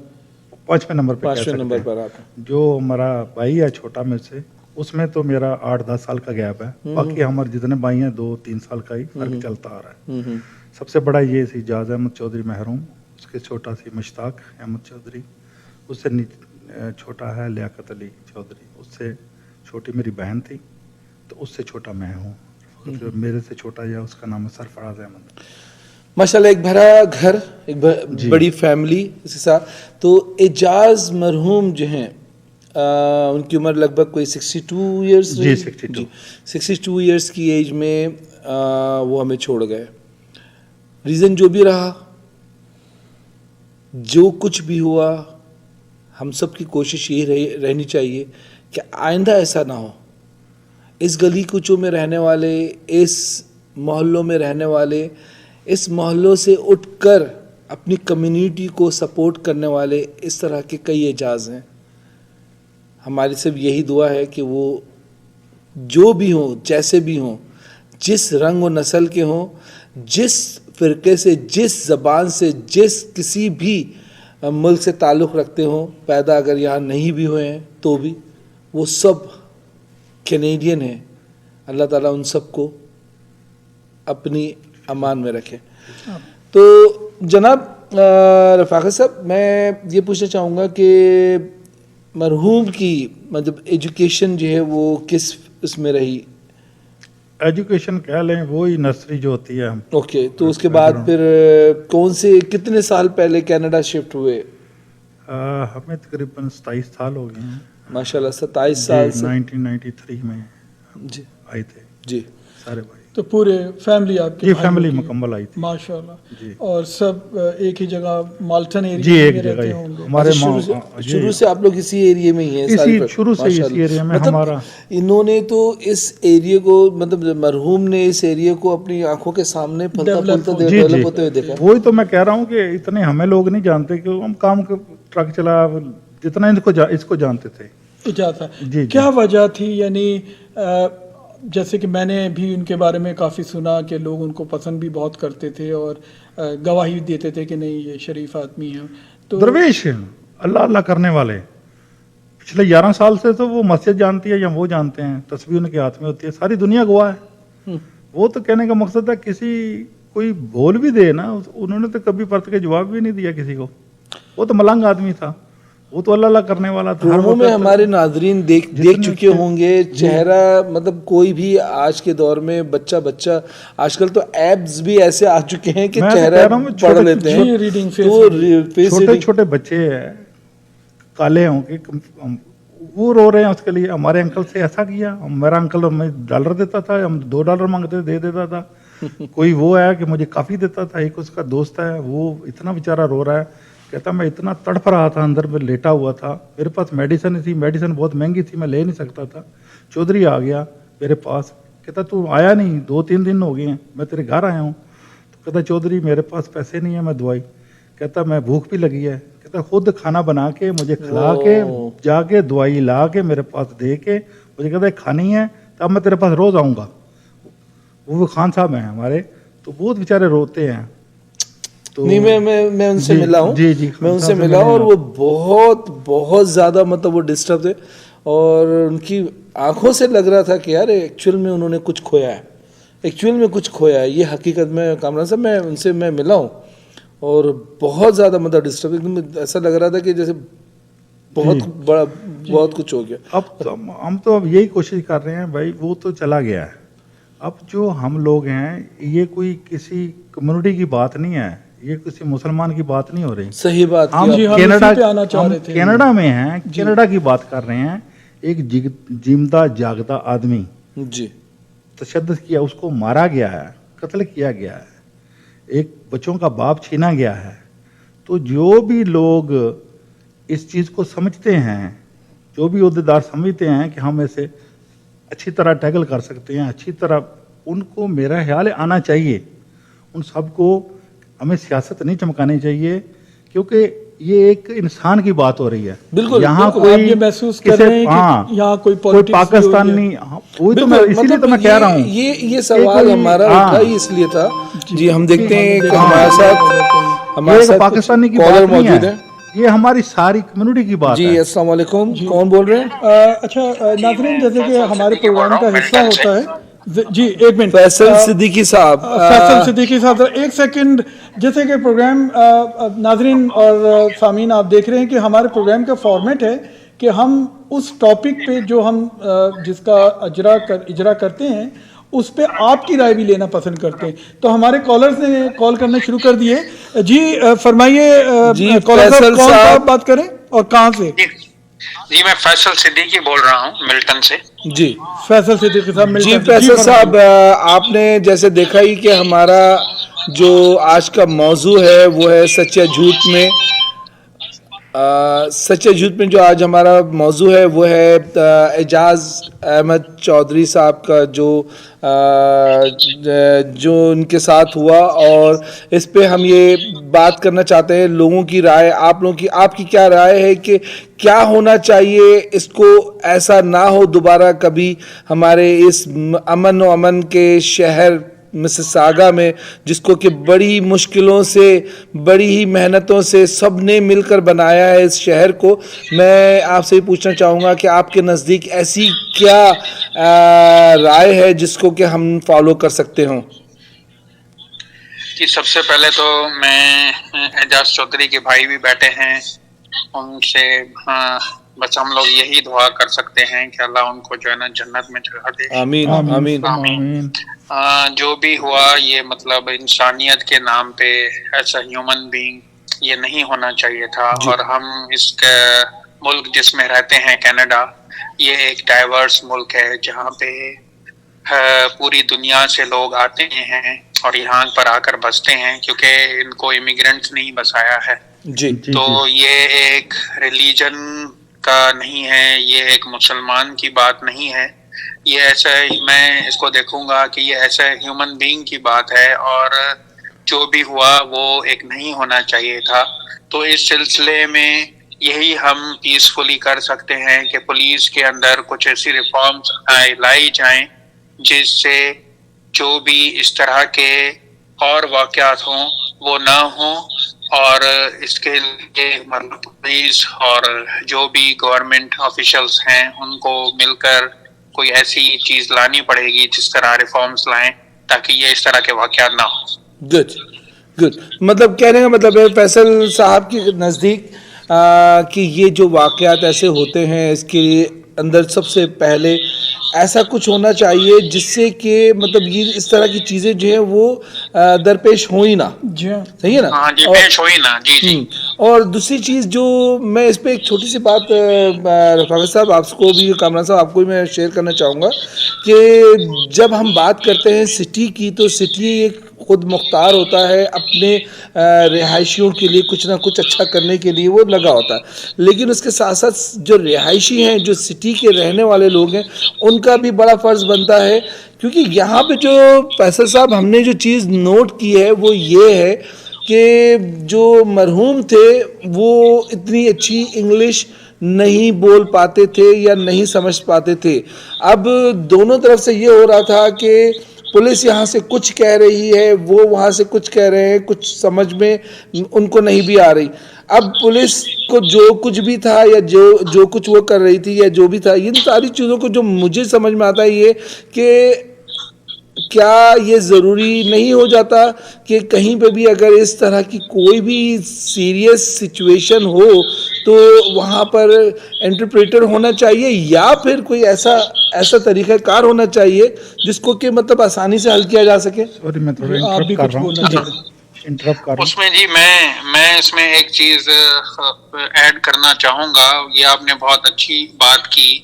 5वें नंबर पे कह 5वें सकते नंबर हैं। पर आप हैं। जो हमारा भाई है छोटा मुझसे, उसमें तो मेरा 8-10 साल का गैप है। बाकी हमारे जितने भाई हैं 2-3 साल का ही फर्क चलता आ रहा है। सबसे बड़ा ये सी इजाज़ अहमद चौधरी महरूम, उसके छोटा सी मुश्ताक अहमद चौधरी, उससे छोटा है लियाकत अली चौधरी, उससे छोटी मेरी बहन थी, तो उससे छोटा मैं हूँ। मेरे से छोटा या उसका नाम है सरफराज अहमद। माशाल्लाह, एक भरा घर, एक जी। बड़ी फैमिली इसके साथ। तो एजाज मरहूम जो हैं, उनकी उम्र लगभग कोई 62 इयर्स जी, 62। 62 इयर्स की एज में वो हमें छोड़ गए। रीज़न जो भी रहा, जो कुछ भी हुआ, हम सब की कोशिश यही रहनी चाहिए कि आइंदा ऐसा ना हो। इस गली कूचों में रहने वाले, इस मोहल्लों में रहने वाले, इस मोहल्लों से उठकर अपनी कम्युनिटी को सपोर्ट करने वाले इस तरह के कई एजाज हैं। हमारी सिर्फ यही दुआ है कि वो जो भी हों, जैसे भी हों, जिस रंग व नस्ल के हों, जिस फ़िरके से, जिस ज़बान से, जिस किसी भी मुल्क से ताल्लुक़ रखते हों, पैदा अगर यहाँ नहीं भी हुए हैं तो भी, वो सब कैनेडियन हैं। अल्लाह ताला उन सबको अपनी अमान में रखे। तो जनाब रफ़ाक़त साहब, मैं ये पूछना चाहूँगा कि मरहूम की मतलब एजुकेशन जो है वो किस उसमें रही? एजुकेशन कह लें, वही नर्सरी जो होती है। ओके, तो उसके बाद फिर कौन से कितने साल पहले कनाडा शिफ्ट हुए? हमें तकरीबन 27 साल हो गए हैं। माशाल्लाह, 27 साल से 1993 में जी आए थे जी। सारे भाई। तो पूरे फैमिली आपकी जी, फैमिली मुकम्मल आई थी माशाल्लाह। जी। और सब एक ही जगह माल्टन जी, एरिया एक में जगह रहते ही। होंगे। हमारे अच्छा, शुरू से आप लोग इसी एरिया में ही हैं? शुरू से इसी एरिया में मतलब हमारा। इन्होंने तो इस एरिया को, मतलब मरहूम ने इस एरिया को अपनी आंखों के सामने फलता फूलता जी, डेवलप होते हुए देखा। वही तो मैं कह रहा हूँ कि इतने हमें लोग नहीं जानते कि हम काम के ट्रक चला, जितना इसको जानते थे। इजाज़त जी, जी। क्या वजह थी, यानी जैसे कि मैंने भी उनके बारे में काफ़ी सुना कि लोग उनको पसंद भी बहुत करते थे और गवाही देते थे कि नहीं ये शरीफ आदमी है। तो दरवेश अल्लाह अल्लाह करने वाले, पिछले 11 साल से तो वो मस्जिद जानती है या वो जानते हैं, तस्बीह उनके हाथ में होती है, सारी दुनिया गवाह है। वो तो कहने का मकसद है, किसी कोई बोल भी दे ना, उन्होंने तो कभी परत के जवाब भी नहीं दिया किसी को। वो तो मलंग आदमी था, वो तो अल्लाह अल्लाह करने वाला था। प्रोमो में हमारे नाजरीन देख चुके होंगे चेहरा, मतलब कोई भी आज के दौर में बच्चा आजकल तो एप्स भी ऐसे आ चुके हैं कि चेहरा पढ़ लेते हैं। रीडिंग छोटे छोटे बच्चे हैं, काले होंगे, वो रो रहे हैं उसके लिए। हमारे अंकल से ऐसा किया, मेरा अंकल हमें $1 देता था, हम $2 मांगते दे देता था। कोई वो है कि मुझे काफ़ी देता था। एक उसका दोस्त है, वो इतना बेचारा रो रहा है, कहता मैं इतना तड़फ रहा था, अंदर में लेटा हुआ था, मेरे पास मेडिसिन थी, मेडिसिन बहुत महंगी थी, मैं ले नहीं सकता था। चौधरी आ गया मेरे पास, कहता तू आया नहीं, 2-3 दिन हो गए हैं, मैं तेरे घर आया हूँ। तो कहता चौधरी मेरे पास पैसे नहीं है, मैं दवाई, कहता मैं भूख भी लगी है, कहता खुद खाना बना के मुझे खिला के जाके दवाई ला के मेरे पास दे के मुझे कहता खानी है तब मैं तेरे पास रोज़ आऊँगा। वो खान साहब हैं हमारे, तो बहुत बेचारे रोते हैं। तो नहीं, मैं उनसे मिला हूँ। जी, मैं उनसे मिला और वो बहुत ज़्यादा मतलब वो डिस्टर्ब थे और उनकी आंखों से लग रहा था कि यार एक्चुअल में उन्होंने कुछ खोया है, एक्चुअल में कुछ खोया है। ये हकीकत में कामरान साहब, मैं उनसे मिला हूँ और बहुत ज़्यादा मतलब डिस्टर्ब, एकदम ऐसा लग रहा था कि जैसे बहुत कुछ हो गया। अब हम तो अब यही कोशिश कर रहे हैं भाई, वो तो चला गया है। अब जो हम लोग हैं, ये कोई किसी कम्युनिटी की बात नहीं है, ये किसी मुसलमान की बात नहीं हो रही। सही बात। हम कनाडा में हैं, कनाडा की बात कर रहे हैं। एक जिंदा जागता आदमी जी तशद्दुद किया, उसको मारा गया है, कत्ल किया गया है, एक बच्चों का बाप छीना गया है। तो जो भी लोग इस चीज़ को समझते हैं, जो भी ओहदेदार समझते हैं कि हम ऐसे अच्छी तरह टैकल कर सकते हैं, अच्छी तरह, उनको मेरा ख्याल आना चाहिए। उन सबको हमें सियासत नहीं चमकानी चाहिए, क्योंकि ये एक इंसान की बात हो रही है। बिल्कुल, यहाँ बिल्कुल। कोई आप ये महसूस कर किसी- रहे हैं कि हाँ, यहाँ कोई कोई politics भी हो पाकिस्तान रही है। नहीं, हाँ, वही तो मैं बिल्कुल, इसीलिए तो मैं कह रहा हूँ। ये सवाल कोई- हमारा हाँ। उठा ही इसलिए था जी। हम देखते हैं कि हाँ। हमारे ये साथ एक पाकिस्तानी की कॉलर बात नहीं मौजूद है, है ये हमारी सारी कम्युनिटी की बात जी। है। अस्सलाम वालेकुम, कौन बोल रहे हैं? अच्छा नाज़रीन, जैसे कि हमारे प्रोग्राम का हिस्सा होता है जी, एक मिनट फैसल सिद्दीकी साहब। फैसल सिद्दीकी साहब, एक सेकंड। जैसे कि प्रोग्राम नाजरीन और सामीन, आप देख रहे हैं कि हमारे प्रोग्राम का फॉर्मेट है कि हम उस टॉपिक पे जो हम जिसका इजरा करते हैं उस पे आपकी राय भी लेना पसंद करते हैं। तो हमारे कॉलर्स ने कॉल करना शुरू कर दिए जी। फरमाइए जी, कॉलर फैसल साहब, कौन साहब। साहब बात करें और कहाँ से? जी, मैं फैसल सिद्दीकी बोल रहा हूँ मिल्टन से। जी फैसल सिद्दीकी साहब जी। मिलते हैं। फैसल फरमाइए। साहब, आपने जैसे देखा ही कि हमारा जो आज का मौजू है वो है सच या झूठ में। सच या झूठ में जो आज हमारा मौजू है वो है एजाज अहमद चौधरी साहब का जो उनके साथ हुआ, और इस पे हम ये बात करना चाहते हैं लोगों की राय, आप लोगों की, आपकी क्या राय है कि क्या होना चाहिए, इसको ऐसा ना हो दोबारा कभी हमारे इस अमन के शहर मिसिसागा में, जिसको कि बड़ी मुश्किलों से, बड़ी ही मेहनतों से सब ने मिलकर बनाया है इस शहर को। मैं आपसे पूछना चाहूँगा कि आपके नज़दीक ऐसी क्या राय है जिसको कि हम फॉलो कर सकते हों? कि सबसे पहले तो मैं एजाज चौधरी के भाई भी बैठे हैं, उनसे बस हम लोग यही दुआ कर सकते हैं कि अल्लाह उनको जो है ना जन्नत में जगह दे। आमीन आमीन आमीन। जो भी हुआ ये मतलब इंसानियत के नाम पे ऐसा ह्यूमन बीइंग ये नहीं होना चाहिए था। और हम इस मुल्क जिसमें रहते हैं कनाडा, ये एक डाइवर्स मुल्क है जहाँ पे पूरी दुनिया से लोग आते हैं और यहाँ पर आकर बसते हैं, क्योंकि इनको इमिग्रेंट्स नहीं बसाया है। जी तो ये एक रिलीजन का नहीं है, ये एक मुसलमान की बात नहीं है, ये ऐसा, मैं इसको देखूंगा कि ये ऐसा ह्यूमन बीइंग की बात है, और जो भी हुआ वो एक नहीं होना चाहिए था। तो इस सिलसिले में यही हम पीसफुली कर सकते हैं कि पुलिस के अंदर कुछ ऐसी रिफॉर्म्स लाई जाएं जिससे जो भी इस तरह के और वाक़यात हों वो ना हों, और इसके लिए मतलब पुलिस और जो भी गवर्नमेंट ऑफिशियल्स हैं उनको मिलकर कोई ऐसी चीज लानी पड़ेगी जिस तरह रिफॉर्म्स लाएं ताकि ये इस तरह के वाक़यात ना हो। Good good. मतलब कहने का मतलब है फैसल साहब के नज़दीक कि ये जो वाक़यात ऐसे होते हैं इसके अंदर सबसे पहले ऐसा कुछ होना चाहिए जिससे कि मतलब ये इस तरह की चीज़ें जो है वो दरपेश हो ही ना। जी हाँ। सही है ना? हाँ जी, पेश हो ही ना। जी जी। और दूसरी चीज़ जो मैं इस पे एक छोटी सी बात रफाकत साहब आपको भी, कामरान साहब आपको भी मैं शेयर करना चाहूँगा कि जब हम बात करते हैं सिटी की, तो सिटी एक खुद मुख्तार होता है अपने रिहायशियों के लिए कुछ ना कुछ अच्छा करने के लिए वो लगा होता है, लेकिन उसके साथ साथ जो रिहायशी हैं, जो सिटी के रहने वाले लोग हैं, उनका भी बड़ा फ़र्ज़ बनता है। क्योंकि यहाँ पे जो फैसल साहब हमने जो चीज़ नोट की है वो ये है कि जो मरहूम थे वो इतनी अच्छी इंग्लिश नहीं बोल पाते थे या नहीं समझ पाते थे। अब दोनों तरफ से ये हो रहा था कि पुलिस यहाँ से कुछ कह रही है, वो वहाँ से कुछ कह रहे हैं, कुछ समझ में उनको नहीं भी आ रही। अब पुलिस को जो कुछ भी था या जो कुछ वो कर रही थी या जो भी था, इन सारी चीज़ों को जो मुझे समझ में आता है ये कि क्या ये ज़रूरी नहीं हो जाता कि कहीं पे भी अगर इस तरह की कोई भी सीरियस सिचुएशन हो तो वहाँ पर इंटरप्रेटर होना चाहिए, या फिर कोई ऐसा तरीक़ाकार होना चाहिए जिसको कि मतलब आसानी से हल किया जा सके? सॉरी, मैं थोड़ा आप भी इंटरप्ट कर कुछ रहा बोलना चाह हूँ। रहे हैं? इंटरप्ट कर रहा हूँ। उसमें जी मैं इसमें एक चीज ऐड करना चाहूंगा। ये आपने बहुत अच्छी बात की।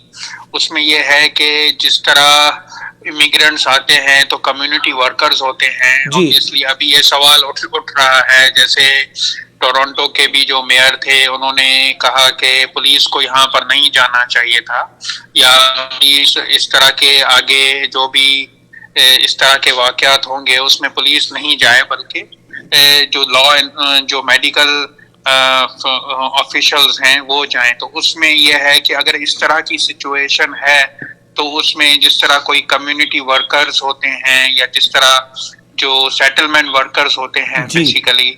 उसमें ये है कि जिस तरह इमिग्रेंट्स आते हैं तो कम्युनिटी वर्कर्स होते हैं, ऑब्वियसली अभी ये सवाल उठ रहा है। जैसे टोरंटो के भी जो मेयर थे उन्होंने कहा कि पुलिस को यहाँ पर नहीं जाना चाहिए था, या इस तरह के आगे जो भी इस तरह के वाक़यात होंगे उसमें पुलिस नहीं जाए, बल्कि जो मेडिकल ऑफिशियल्स हैं वो जाएं। तो उसमें यह है कि अगर इस तरह की सिचुएशन है तो उसमें जिस तरह कोई कम्युनिटी वर्कर्स होते हैं या जिस तरह जो सेटलमेंट वर्कर्स होते हैं बेसिकली,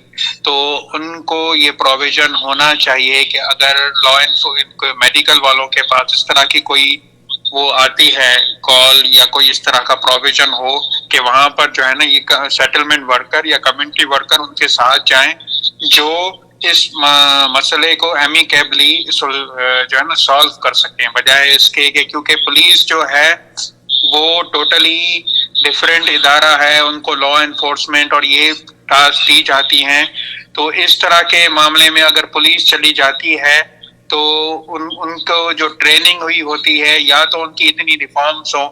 तो उनको ये प्रोविजन होना चाहिए कि अगर लॉ एनफोर्समेंट मेडिकल वालों के पास इस तरह की कोई वो आती है कॉल या कोई इस तरह का प्रोविजन हो कि वहां पर जो है ना ये सेटलमेंट वर्कर या कम्युनिटी वर्कर उनके साथ जाएं जो इस मसले को एमिकेबली जो है ना सॉल्व कर सकते हैं, बजाय इसके कि क्योंकि पुलिस जो है वो टोटली डिफरेंट इदारा है, उनको लॉ एनफोर्समेंट और ये टास्क दी जाती हैं। तो इस तरह के मामले में अगर पुलिस चली जाती है तो उनको जो ट्रेनिंग हुई होती है या तो उनकी इतनी रिफॉर्म्स हो,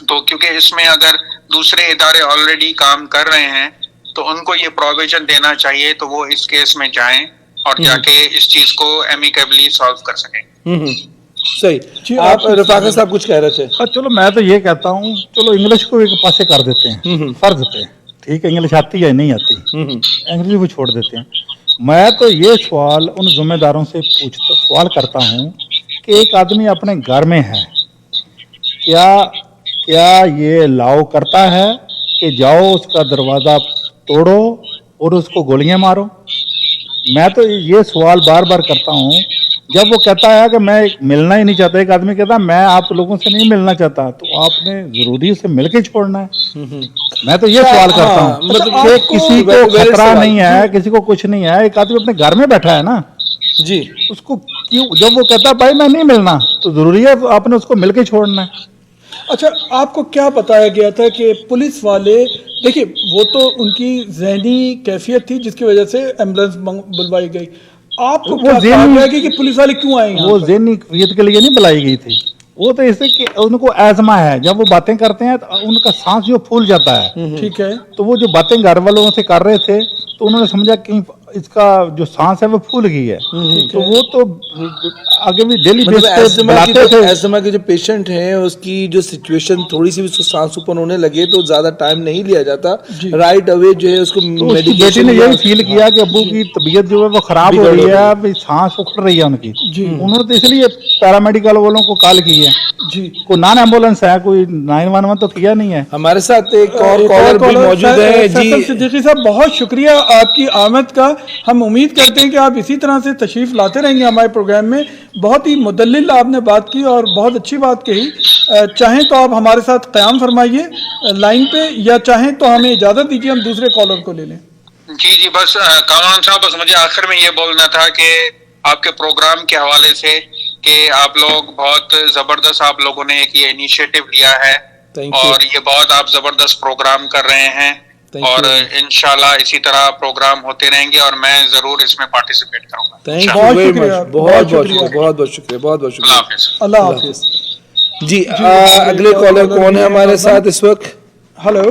तो क्योंकि इसमें अगर दूसरे इदारे ऑलरेडी काम कर रहे हैं तो उनको ये प्रोविजन देना चाहिए, तो वो इस केस में जाएं और जाके इस चीज को एमिकेबली सॉल्व कर सकें। सही। आप रफाकत साहब कुछ कह रहे थे? चलो मैं तो ये कहता हूँ, चलो इंग्लिश को एक पासे कर देते हैं फर्ज पे, ठीक है, इंग्लिश आती है नहीं आती, इंग्लिश को छोड़ देते हैं। मैं तो ये सवाल उन जिम्मेदारों से सवाल करता हूँ कि एक आदमी अपने घर में है, क्या ये लाओ करता है कि जाओ उसका दरवाजा तोड़ो और उसको गोलियां मारो? मैं तो ये सवाल बार बार करता हूँ। जब वो कहता है कि मैं मिलना ही नहीं चाहता, एक आदमी कहता है मैं आप लोगों से नहीं मिलना चाहता, तो आपने जरूरी उसे मिलके छोड़ना है। मैं तो ये सवाल करता हूँ मतलब कि किसी को खतरा नहीं है, किसी को कुछ नहीं है, एक आदमी अपने घर में बैठा है ना जी, उसको क्यों, जब वो कहता है भाई मैं नहीं मिलना, तो जरूरी है आपने उसको मिलके छोड़ना है। अच्छा, आपको क्या बताया गया था कि पुलिस वाले, देखिए वो तो उनकी जहनी कैफियत थी जिसकी वजह से एम्बुलेंस बुलवाई गई, आपको क्या कहा गया कि पुलिस वाले क्यों आए? वो ज़हनी कैफियत के लिए नहीं बुलाई गई थी, वो तो इससे कि उनको एजमा है, जब वो बातें करते हैं तो उनका सांस जो फूल जाता है, ठीक है, तो वो जो बातें घर वालों से कर रहे थे तो उन्होंने समझा कि इसका जो सांस है वो फूल गई है, तो वो तो आगे भी डेली बेस पे बुलाते थे। एस्थमा के जो पेशेंट हैं उसकी जो सिचुएशन थोड़ी सी भी उसको सांस ऊपर होने लगे तो ज्यादा टाइम नहीं लिया जाता, राइट अवे जो है उसको तो बेटी ने यही फील किया कि अब्बू की तबीयत जो है वो खराब हो रही है, अभी सांस उखड़ रही है उनकी, उन्होंने तो इसलिए पैरामेडिकल वालों को कॉल की है जी। कोई नॉन एम्बुलेंस है, कोई 911 तो किया नहीं है। हमारे साथ एक और कॉलर भी मौजूद है जी। सिद्दीकी साहब, बहुत शुक्रिया आपकी आमद का। हम उम्मीद करते हैं कि आप इसी तरह से तशरीफ लाते रहेंगे हमारे प्रोग्राम में। बहुत ही मुदल्लिल आपने बात की और बहुत अच्छी बात कही। चाहें तो आप हमारे साथ क़याम फरमाइए लाइन पे, या चाहें तो हमें इजाज़त दीजिए, हम दूसरे कॉलर को ले लें। जी बस कामरान साहब, बस मुझे आखिर में ये बोलना था कि आपके प्रोग्राम के हवाले से कि आप लोग बहुत जबरदस्त, आप लोगों ने एक ये इनिशिएटिव लिया है और ये बहुत आप जबरदस्त प्रोग्राम कर रहे हैं और इंशाल्लाह इसी तरह प्रोग्राम होते रहेंगे और मैं जरूर इसमें पार्टिसिपेट करूंगा। थैंक यू वेरी मच, बहुत बहुत शुक्रिया। अल्लाह हाफिज़ जी। अगले कॉलर कौन है हमारे साथ इस वक्त? हेलो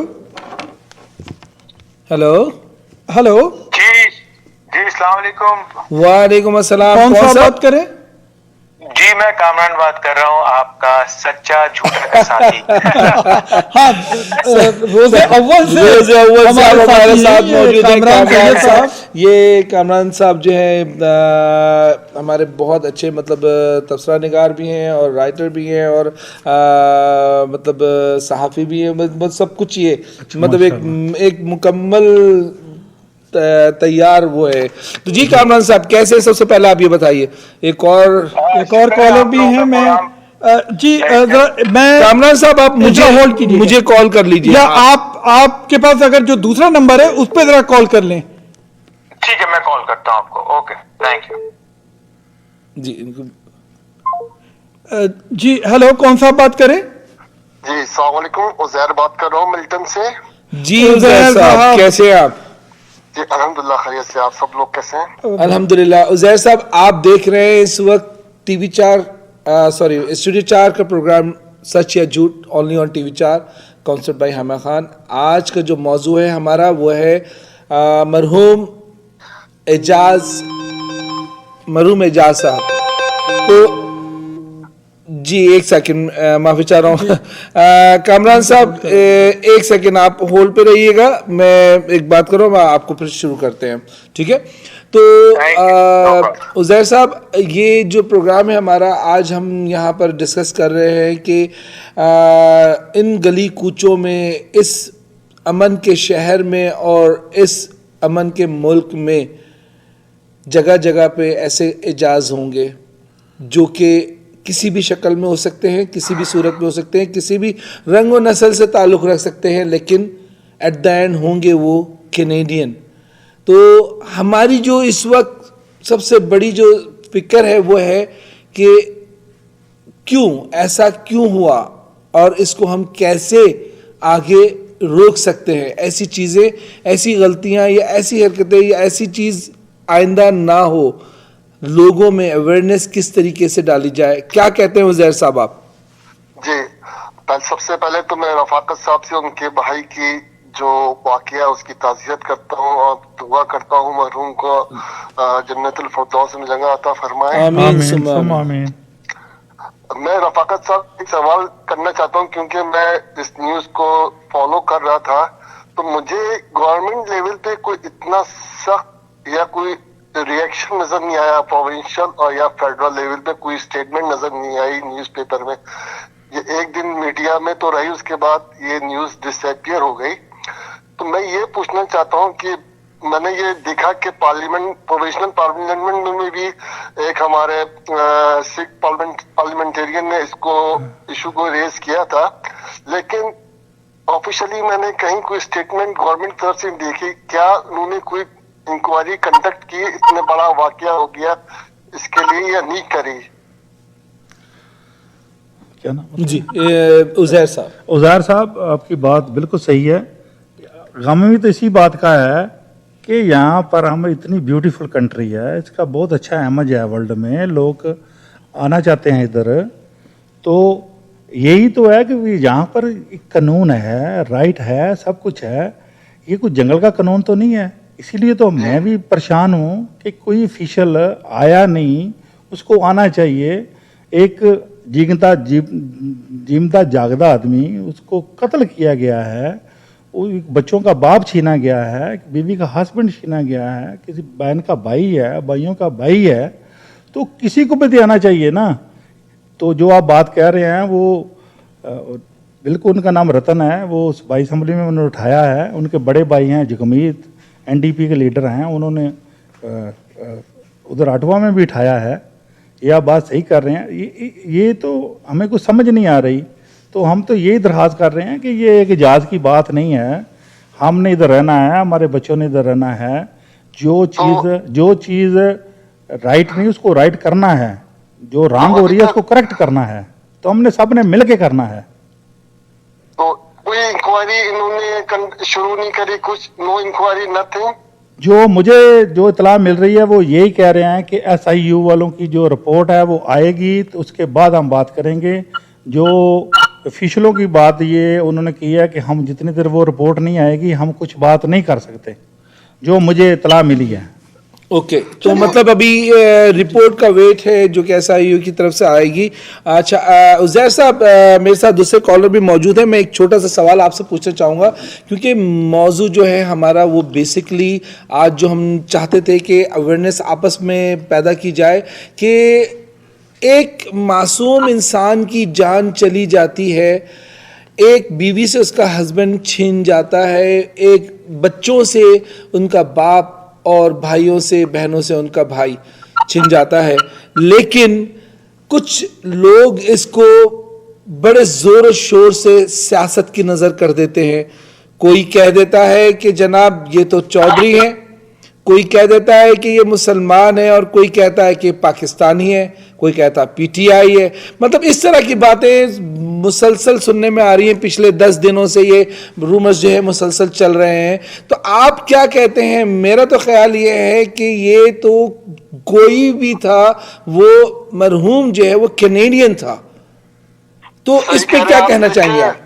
जी अस्सलाम वालेकुम। वालेकुम अस्सलाम। कौन सा बात करें? जी मैं कामरान बात कर रहा हूँ, आपका सच्चा झूठा का साथी। हाँ, रोज़े अव्वल से हमारे साथ मौजूद हैं कामरान साहब। ये कामरान साहब जो है हमारे बहुत अच्छे मतलब तबसरा निगार भी हैं और राइटर भी हैं और मतलब सहाफ़ी भी हैं, मतलब सब कुछ ये मतलब एक मुकम्मल तैयार वो है। तो जी कामरान साहब, कैसे, सबसे पहले आप ये बताइए। एक और कॉलर भी है। मैं जी मैं कामरान साहब आप होल्ड कीजिए, मुझे कॉल कर लीजिए, या आपके पास अगर जो दूसरा नंबर है उस पर जरा कॉल कर लें। ठीक है, मैं कॉल करता हूँ आपको। ओके, थैंक यू जी। जी हेलो, कौन सा बात करें? जी अस्सलाम वालेकुम, उज़ैर बात कर रहा हूँ मिल्टन से। जी उज़ैर साहब, कैसे हैं आप? जी अल्हम्दुलिल्लाह खैरियत से, आप सब लोग कैसे हैं? अल्हम्दुलिल्लाह। उज़ैर साहब, आप देख रहे हैं इस वक्त टीवी 4 स्टूडियो 4 का प्रोग्राम सच या झूठ, only on TV 4, concert by Huma Khan. आज का जो मौजू है हमारा वो है मरहूम एजाज साहब। तो जी एक सेकंड, माफी चाह रहा हूँ। कामरान साहब एक सेकंड आप होल्ड पे रहिएगा, मैं एक बात करूँ, मैं आपको फिर शुरू करते हैं, ठीक है? तो उज़ैर साहब, ये जो प्रोग्राम है हमारा, आज हम यहाँ पर डिस्कस कर रहे हैं कि इन गली कूचों में, इस अमन के शहर में और इस अमन के मुल्क में जगह जगह पे ऐसे एजाज होंगे जो कि किसी भी शक्ल में हो सकते हैं, किसी भी सूरत में हो सकते हैं, किसी भी रंग और नस्ल से ताल्लुक़ रख सकते हैं, लेकिन एट द एंड होंगे वो कैनेडियन। तो हमारी जो इस वक्त सबसे बड़ी जो फिक्र है वो है कि क्यों ऐसा क्यों हुआ और इसको हम कैसे आगे रोक सकते हैं, ऐसी चीज़ें, ऐसी गलतियां या ऐसी हरकतें या ऐसी चीज़ आइंदा ना हो, लोगों में अवेयरनेस किस तरीके से डाली जाए, क्या कहते हैं उज़ैर साहब आप? जी, सबसे पहले तो मैं रफाकत साहब से उनके भाई की जो वाकया उसकी ताज़ियत करता हूँ और दुआ करता हूँ मरहूम को जन्नतुल फिरदौस में जगह अता फरमाए। आमीन सुम्मा आमीन। मैं रफाकत साहब एक सवाल करना चाहता हूँ, क्योंकि मैं इस न्यूज को फॉलो कर रहा था, तो मुझे गवर्नमेंट लेवल पे कोई इतना सख्त या कोई रिएक्शन नजर नहीं आया, प्रोविंशियल और या फेडरल लेवल पे कोई स्टेटमेंट नजर नहीं आई न्यूज़पेपर में। ये एक दिन मीडिया में तो रही, उसके बाद ये न्यूज डिसअपियर हो गई। तो मैं ये पूछना चाहता हूँ कि मैंने ये देखा कि पार्लियामेंट, प्रोविजनल पार्लियामेंट में भी एक हमारे सिख पार्लियामेंटेरियन ने इसको इशू को रेज किया था, लेकिन ऑफिशियली मैंने कहीं कोई स्टेटमेंट गवर्नमेंट की तरफ से देखी। क्या उन्होंने कोई इंक्वायरी कंडक्ट की, इतना बड़ा वाकया हो गया इसके लिए, या नहीं करी? क्या ना जी उज़ैर साहब। उज़ैर साहब, आपकी बात बिल्कुल सही है। गम भी तो इसी बात का है कि यहाँ पर हम, इतनी ब्यूटीफुल कंट्री है, इसका बहुत अच्छा इमेज है वर्ल्ड में, लोग आना चाहते हैं इधर। तो यही तो है कि यहाँ पर एक कानून है, राइट है, सब कुछ है, ये कुछ जंगल का कानून तो नहीं है। इसीलिए तो मैं भी परेशान हूँ कि कोई ऑफिशियल आया नहीं, उसको आना चाहिए। एक जीमता जागदा आदमी, उसको कत्ल किया गया है, बच्चों का बाप छीना गया है, बीवी का हस्बैंड छीना गया है, किसी बहन का भाई है, भाइयों का भाई है, तो किसी को भी तो आना चाहिए ना। तो जो आप बात कह रहे हैं वो बिल्कुल, उनका नाम रतन है, वो उस भाई असम्बली में उन्होंने उठाया है। उनके बड़े भाई हैं जगमीत, एनडीपी के लीडर हैं, उन्होंने उधर आठवा में भी उठाया है। ये आप बात सही कर रहे हैं। ये तो हमें कुछ समझ नहीं आ रही। तो हम तो यही दरख्वास्त कर रहे हैं कि ये एक इजाज़ की बात नहीं है, हमने इधर रहना है, हमारे बच्चों ने इधर रहना है। जो चीज़ राइट नहीं उसको राइट करना है, जो रॉन्ग हो रही है उसको करेक्ट करना है, तो हमने सब ने मिल के करना है। तो कोई इंक्वायरी इन्होंने शुरू नहीं करी, कुछ नो इंक्वायरी नथिंग? जो मुझे जो इतला मिल रही है वो यही कह रहे हैं कि SIU वालों की जो रिपोर्ट है वो आएगी, तो उसके बाद हम बात करेंगे। जो ऑफिशियलों की बात ये उन्होंने की है कि हम जितनी देर वो रिपोर्ट नहीं आएगी हम कुछ बात नहीं कर सकते, जो मुझे इतला मिली है। ओके, तो मतलब अभी रिपोर्ट का वेट है जो कि SIU की तरफ से आएगी। अच्छा उज़ैर साहब, मेरे साथ दूसरे कॉलर भी मौजूद है। मैं एक छोटा सा सवाल आपसे पूछना चाहूँगा, क्योंकि मौजू जो है हमारा वो बेसिकली आज जो हम चाहते थे कि अवेयरनेस आपस में पैदा की जाए कि एक मासूम इंसान की जान चली जाती है, एक बीवी से उसका हस्बैंड छीन जाता है, एक बच्चों से उनका बाप और भाइयों से, बहनों से उनका भाई छिन जाता है, लेकिन कुछ लोग इसको बड़े जोर शोर से सियासत की नज़र कर देते हैं। कोई कह देता है कि जनाब ये तो चौधरी हैं, कोई कह देता है कि ये मुसलमान है, और कोई कहता है कि पाकिस्तानी है, कोई कहता है PTI है। मतलब इस तरह की बातें मुसलसल सुनने में आ रही हैं। पिछले 10 दिनों से ये रूमर्स जो है मुसलसल चल रहे हैं। तो आप क्या कहते हैं? मेरा तो ख्याल ये है कि ये तो कोई भी था, वो मरहूम जो है वो कैनेडियन था। तो इस पे क्या कहना चाहेंगे आप?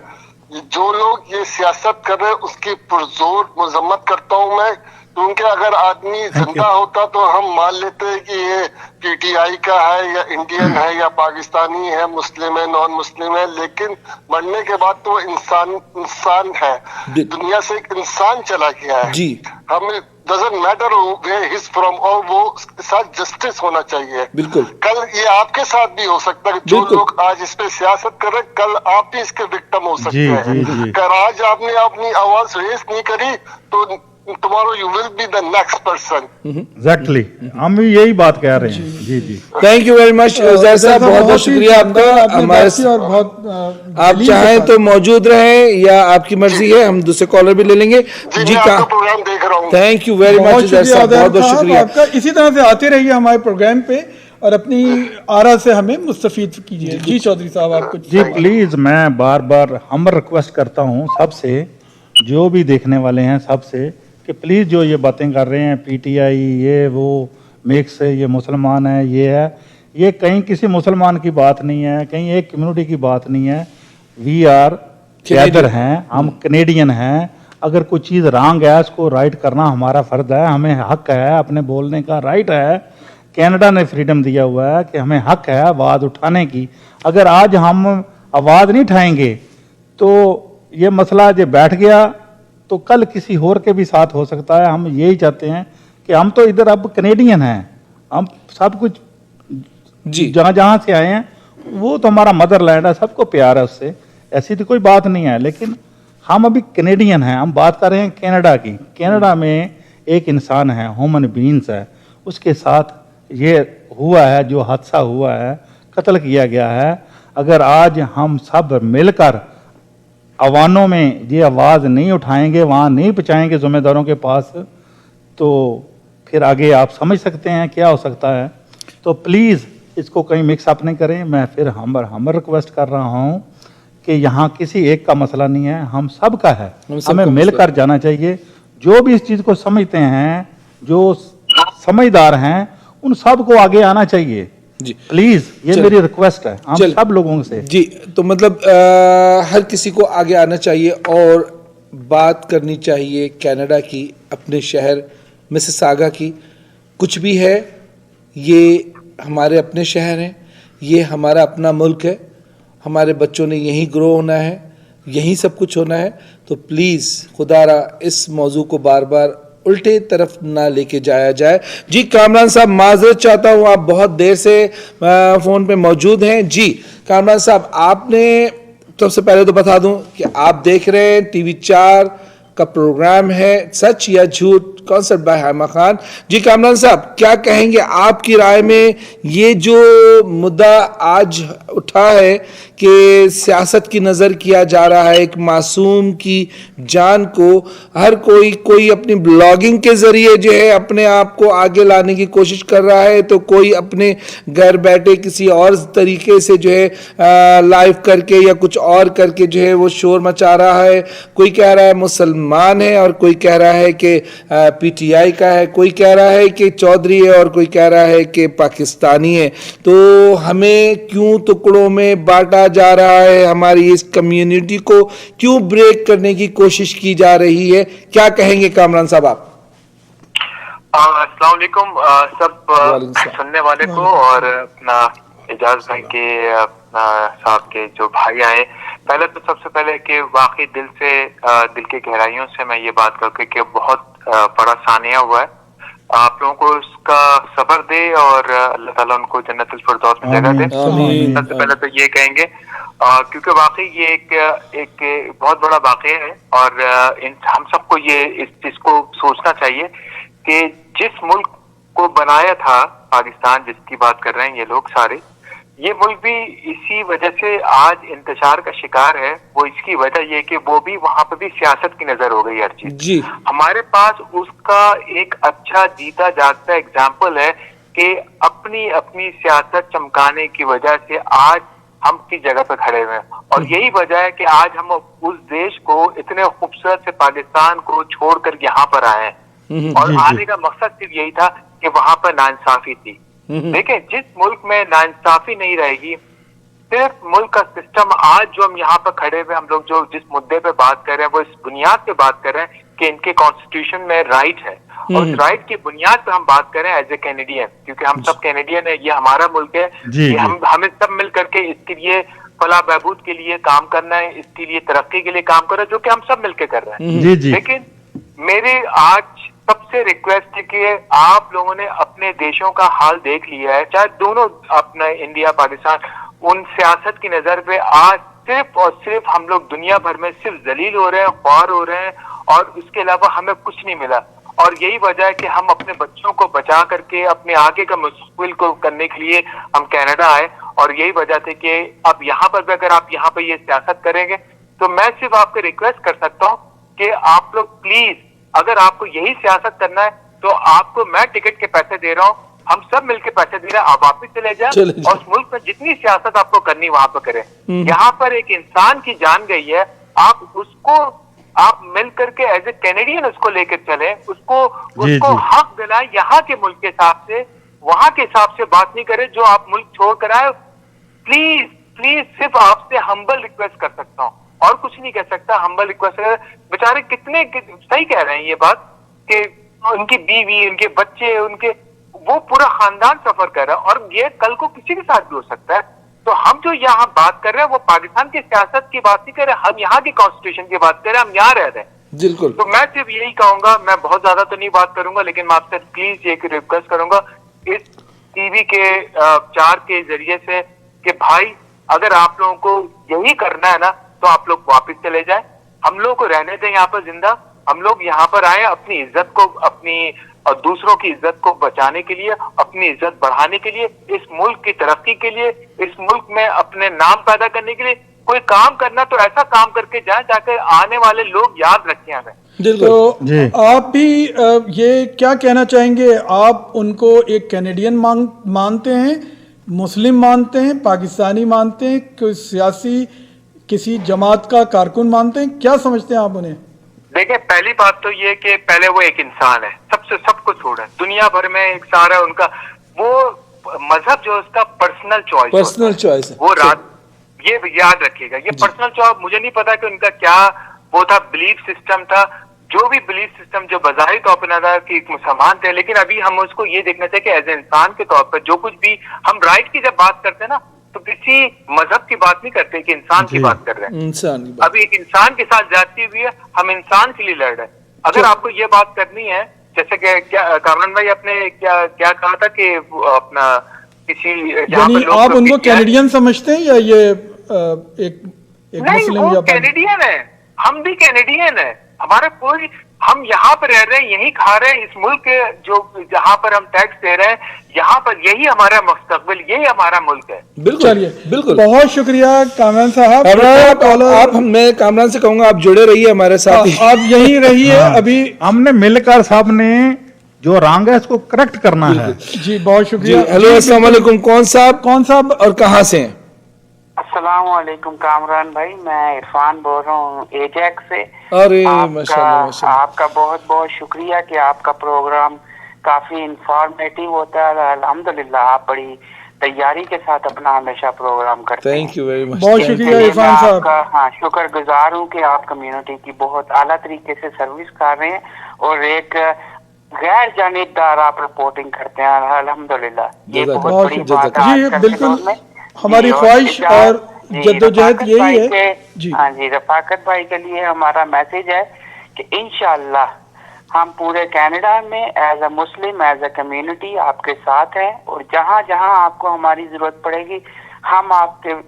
जो लोग ये सियासत कर रहे हैं उसकी पुरजोर मजम्मत करता हूँ मैं, क्योंकि अगर आदमी जिंदा होता तो हम मान लेते हैं कि ये पीटीआई का है या इंडियन है या पाकिस्तानी है, मुस्लिम है, नॉन मुस्लिम है, लेकिन मरने के बाद तो वो इंसान है, दुनिया से एक इंसान चला गया है जी। हमें doesn't matter where he's from, और वो उसके साथ जस्टिस होना चाहिए। बिल्कुल। कल ये आपके साथ भी हो सकता है, जो लोग आज इस पे सियासत कर रहे हैं, कल आप भी इसके विक्टिम हो सकते हैं। अगर आज आपने अपनी आवाज रेस नहीं करी तो tomorrow you will be the next person। Exactly, हम भी यही बात कह रहे हैं। जी जी, thank you very much Uzair साहब, बहुत बहुत शुक्रिया आपका। हमारे और बहुत आप चाहें तो मौजूद रहें या आपकी मर्जी है, हम दूसरे कॉलर भी ले लेंगे। जी, मैं आपका प्रोग्राम देख रहा हूँ। Thank you very much Uzair साहब, बहुत बहुत शुक्रिया आपका। इसी तरह से आते रहिए हमारे प्रोग्राम पे और अपनी आरा से हमें मुस्तफीद कीजिए। जी चौधरी साहब, आप कुछ जी प्लीज, मैं बार बार हम रिक्वेस्ट करता हूँ सबसे, जो भी देखने वाले हैं सबसे, कि प्लीज़ जो ये बातें कर रहे हैं पीटीआई ये वो मिक्स है, ये मुसलमान है, ये है, ये कहीं किसी मुसलमान की बात नहीं है, कहीं एक कम्युनिटी की बात नहीं है। वी आर कैदर हैं, हम कनेडियन हैं। अगर कोई चीज़ रॉन्ग है उसको राइट करना हमारा फ़र्ज है, हमें हक है, अपने बोलने का राइट है। कनाडा ने फ्रीडम दिया हुआ है कि हमें हक है आवाज़ उठाने की। अगर आज हम आवाज़ नहीं उठाएंगे तो ये मसला जो बैठ गया तो कल किसी और के भी साथ हो सकता है। हम यही चाहते हैं कि हम तो इधर अब कनेडियन हैं, हम सब कुछ जी जहाँ जहाँ से आए हैं वो तो हमारा मदरलैंड है, सबको प्यार है उससे, ऐसी तो कोई बात नहीं है। लेकिन हम अभी कनेडियन हैं, हम बात कर रहे हैं कनाडा की। कनाडा में एक इंसान है, ह्यूमन बीइंग्स है, उसके साथ ये हुआ है जो हादसा हुआ है, कत्ल किया गया है। अगर आज हम सब मिलकर अवानों में ये आवाज़ नहीं उठाएंगे, वहाँ नहीं पहुँचाएंगे जिम्मेदारों के पास, तो फिर आगे आप समझ सकते हैं क्या हो सकता है। तो प्लीज़ इसको कहीं मिक्स अप नहीं करें। मैं फिर हम रिक्वेस्ट कर रहा हूँ कि यहाँ किसी एक का मसला नहीं है, हम सब का है, हमें मिलकर जाना चाहिए। जो भी इस चीज़ को समझते हैं, जो समझदार हैं, उन सब को आगे आना चाहिए जी। प्लीज, ये मेरी रिक्वेस्ट है हम सब लोगों से। जी, तो मतलब हर किसी को आगे आना चाहिए और बात करनी चाहिए कनाडा की, अपने शहर मिसिसागा की। कुछ भी है, ये हमारे अपने शहर हैं, ये हमारा अपना मुल्क है, हमारे बच्चों ने यहीं ग्रो होना है, यहीं सब कुछ होना है। तो प्लीज़ खुदारा इस मौजू को बार बार उल्टे तरफ ना लेके जाया जाए। जी कामरान साहब, माजरत चाहता हूँ, आप बहुत देर से फ़ोन पे मौजूद हैं। जी कामरान साहब, आपने सबसे पहले तो बता दूं कि आप देख रहे हैं TV4 का प्रोग्राम है सच या झूठ, कॉन्सेप्ट बाय हाइमा खान। जी कामरान साहब, क्या कहेंगे आपकी राय में ये जो मुद्दा आज उठा है कि सियासत की नज़र किया जा रहा है, एक मासूम की जान को हर कोई अपनी ब्लॉगिंग के ज़रिए जो है अपने आप को आगे लाने की कोशिश कर रहा है, तो कोई अपने घर बैठे किसी और तरीके से जो है लाइव करके या कुछ और करके जो है वो शोर मचा रहा है। कोई कह रहा है मुसलमान है और कोई कह रहा है कि पीटीआई का है, कोई कह रहा है कि चौधरी है और कोई कह रहा है कि पाकिस्तानी है। तो हमें क्यों टुकड़ों में बांटा जा रहा है, हमारी इस कम्युनिटी को क्यों ब्रेक करने की कोशिश की जा रही है? क्या कहेंगे कामरान साहब आप? अस्सलाम वालेकुम सब सुनने वाले को और अपना एजाज भाई के साहब के जो भाई आए। पहले तो सबसे पहले कि वाकई दिल के गहराइयों से मैं ये बात करूँ कि बहुत बड़ा सानिया हुआ है। आप लोगों को उसका सब्र दे और अल्लाह ताला उनको जन्नतुल फिरदौस में जगह दे। सबसे पहले तो ये कहेंगे क्योंकि वाकई ये एक बहुत बड़ा वाकया है और हम सबको ये इस चीज को सोचना चाहिए कि जिस मुल्क को बनाया था पाकिस्तान, जिसकी बात कर रहे हैं ये लोग सारे, ये मुल्क भी इसी वजह से आज इंतशार का शिकार है। वो इसकी वजह ये कि वो भी वहां पर भी सियासत की नजर हो गई हर चीज। हमारे पास उसका एक अच्छा जीता जागता एग्जाम्पल है कि अपनी अपनी सियासत चमकाने की वजह से आज हम किस जगह पे खड़े हुए हैं। और यही वजह है कि आज हम उस देश को, इतने खूबसूरत से पाकिस्तान को छोड़कर यहाँ पर आए हैं। और आने का मकसद सिर्फ यही था कि वहां पर नाइंसाफी थी। देखिए, जिस मुल्क में नाइंसाफी नहीं रहेगी, सिर्फ मुल्क का सिस्टम, आज जो हम यहाँ पर खड़े हुए हम लोग जो जिस मुद्दे पे बात कर रहे हैं वो इस बुनियाद पे बात कर रहे हैं कि इनके कॉन्स्टिट्यूशन में राइट है, और उस राइट की बुनियाद पर हम बात करें एज ए कैनेडियन, क्योंकि हम सब कैनेडियन है, ये हमारा मुल्क है, ये हमें सब मिल करके इसके लिए फलाह बहबूद के लिए काम करना है, इसके लिए तरक्की के लिए काम कर रहे हैं, जो कि हम सब मिलकर कर रहे हैं। लेकिन मेरी आज सबसे रिक्वेस्ट है कि आप लोगों ने अपने देशों का हाल देख लिया है, चाहे दोनों अपना इंडिया पाकिस्तान, उन सियासत की नजर पे आज सिर्फ और सिर्फ हम लोग दुनिया भर में सिर्फ जलील हो रहे हैं, ख्वार हो रहे हैं, और उसके अलावा हमें कुछ नहीं मिला। और यही वजह है कि हम अपने बच्चों को बचा करके अपने आगे का मुस्तकबिल को करने के लिए हम कनाडा आए, और यही वजह थी कि अब यहाँ पर भी अगर आप यहाँ पर ये सियासत करेंगे तो मैं सिर्फ आपको रिक्वेस्ट कर सकता हूँ कि आप लोग प्लीज, अगर आपको यही सियासत करना है तो आपको मैं टिकट के पैसे दे रहा हूँ, हम सब मिलके पैसे दे रहे हैं, आप वापिस चले जाए और उस मुल्क में जितनी सियासत आपको करनी वहां पर करें। यहाँ पर एक इंसान की जान गई है, आप उसको आप मिल करके एज ए कैनेडियन उसको लेकर चले, उसको हक दिलाए यहाँ के मुल्क के हिसाब से, वहां के हिसाब से बात नहीं करे जो आप मुल्क छोड़ कर आए। प्लीज प्लीज सिर्फ आपसे हम्बल रिक्वेस्ट कर सकता हूँ और कुछ नहीं कह सकता, हम्बल रिक्वेस्ट। बेचारे कितने सही कह रहे हैं ये बात कि उनकी बीवी, उनके बच्चे, उनके वो पूरा खानदान सफर कर रहा है, और ये कल को किसी के साथ भी हो सकता है। तो हम जो यहाँ बात कर रहे हैं वो पाकिस्तान की सियासत की बात नहीं कर रहे, हम यहाँ की कॉन्स्टिट्यूशन की बात कर रहे हैं, हम यहाँ रह रहे हैं। बिल्कुल। तो मैं सिर्फ यही कहूंगा, मैं बहुत ज्यादा तो नहीं बात करूंगा, लेकिन मैं आपसे प्लीज एक रिक्वेस्ट करूंगा इस टीवी के 4 के जरिए से कि भाई अगर आप लोगों को यही करना है ना तो आप लोग वापस चले जाए, हम लोग को रहने दें यहाँ पर जिंदा। हम लोग यहाँ पर आए अपनी इज्जत को, अपनी और दूसरों की इज्जत को बचाने के लिए, अपनी इज्जत बढ़ाने के लिए, इस मुल्क की तरक्की के लिए, इस मुल्क में अपने नाम पैदा करने के लिए कोई काम करना तो ऐसा काम करके जाए ताकि आने वाले लोग याद रखें हमें। तो आप भी ये क्या कहना चाहेंगे, आप उनको एक कैनेडियन मानते हैं, मुस्लिम मानते हैं, पाकिस्तानी मानते हैं, कोई सियासी किसी जमात का कारकुन मानते हैं, क्या समझते हैं आप उन्हें? देखिए, पहली बात तो ये कि पहले वो एक इंसान है, सबसे सब कुछ छोड़ा, दुनिया भर में एक सारा उनका वो मजहब जो उसका पर्सनल चॉइस है, वो रात ये याद रखिएगा, ये पर्सनल चॉइस। मुझे नहीं पता कि उनका क्या वो था, बिलीफ सिस्टम था, जो भी बिलीफ सिस्टम जो बजाहिर तौर पर नजर कि एक मुसलमान थे, लेकिन अभी हम उसको ये देखना चाहिए कि एज ए इंसान के तौर पर जो कुछ भी हम राइट की जब बात करते हैं ना तो किसी मजहब की बात नहीं करते कि इंसान की बात कर रहे हैं। अभी एक इंसान के साथ जाती हुई है, हम इंसान के लिए लड़ रहे हैं। अगर आपको ये बात करनी है, जैसे कि क्या कामरान भाई आपने क्या कहा था कि अपना किसी, यानी आप उनको कैनेडियन समझते हैं या ये एक मुस्लिम या कैनेडियन है, हम भी कैनेडियन है, हमारा कोई, हम यहाँ पर रह रहे हैं, यही खा रहे हैं, इस मुल्क के जो जहाँ पर हम टैक्स दे रहे हैं, यहाँ पर यही हमारा मुस्तकबिल, यही हमारा मुल्क है। बिल्कुल, चलिए, बिल्कुल, बहुत शुक्रिया कामरान साहब। आप मैं कामरान से कहूंगा आप जुड़े रहिए हमारे साथ, आप यहीं रहिए। अभी हमने मिलकर सब ने जो रंग है इसको करेक्ट करना है। जी बहुत शुक्रिया। हेलो, अस्सलाम वालेकुम। कौन साहब और कहाँ से हैं? अस्सलाम वालेकुम कामरान भाई, मैं इरफान बोल रहा हूँ एजेक्स से। अरे माशाल्लाह, आपका बहुत बहुत शुक्रिया कि आपका प्रोग्राम काफी इंफॉर्मेटिव होता है। अल्हम्दुलिल्लाह आप बड़ी तैयारी के साथ अपना हमेशा प्रोग्राम करते हैं। Thank you very much. बहुत शुक्रिया इरफान साहब। हाँ, शुक्रगुजार हूँ कि आप कम्युनिटी की बहुत आला तरीके से सर्विस कर रहे हैं और एक गैर जानिबदार आप रिपोर्टिंग करते हैं। अल्हम्दुलिल्लाह, ये बहुत बड़ी बात है। जी बिल्कुल, हमारी ख्वाहिश और जद्दोजहद यही है। जी हाँ जी, रफाकत भाई के लिए हमारा मैसेज है कि इंशाअल्लाह हम पूरे कनाडा में as a Muslim, as a community आपके साथ हैं, और जहाँ जहाँ आपको हमारी जरूरत पड़ेगी हम आपके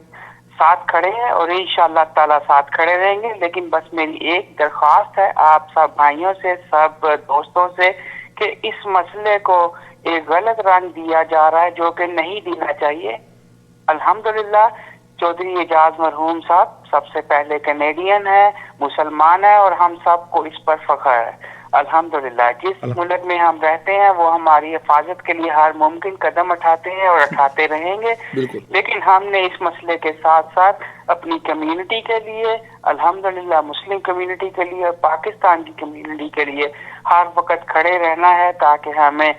साथ खड़े हैं और इंशाअल्लाह ताला साथ खड़े रहेंगे। लेकिन बस मेरी एक दरख्वास्त है आप सब भाइयों से, सब दोस्तों से, कि इस मसले को एक गलत रंग दिया जा रहा है जो कि नहीं देना चाहिए। अल्हम्दुलिल्लाह चौधरी एजाज मरहूम साहब सबसे पहले कैनेडियन है, मुसलमान है, और हम सबको इस पर फख्र है। अल्हम्दुलिल्लाह जिस मुल्क में हम रहते हैं वो हमारी हिफाजत के लिए हर मुमकिन कदम उठाते हैं और उठाते रहेंगे। लेकिन हमने इस मसले के साथ साथ अपनी कम्युनिटी के लिए, अल्हम्दुलिल्लाह मुस्लिम कम्युनिटी के लिए और पाकिस्तान की कम्युनिटी के लिए हर वक्त खड़े रहना है ताकि हमें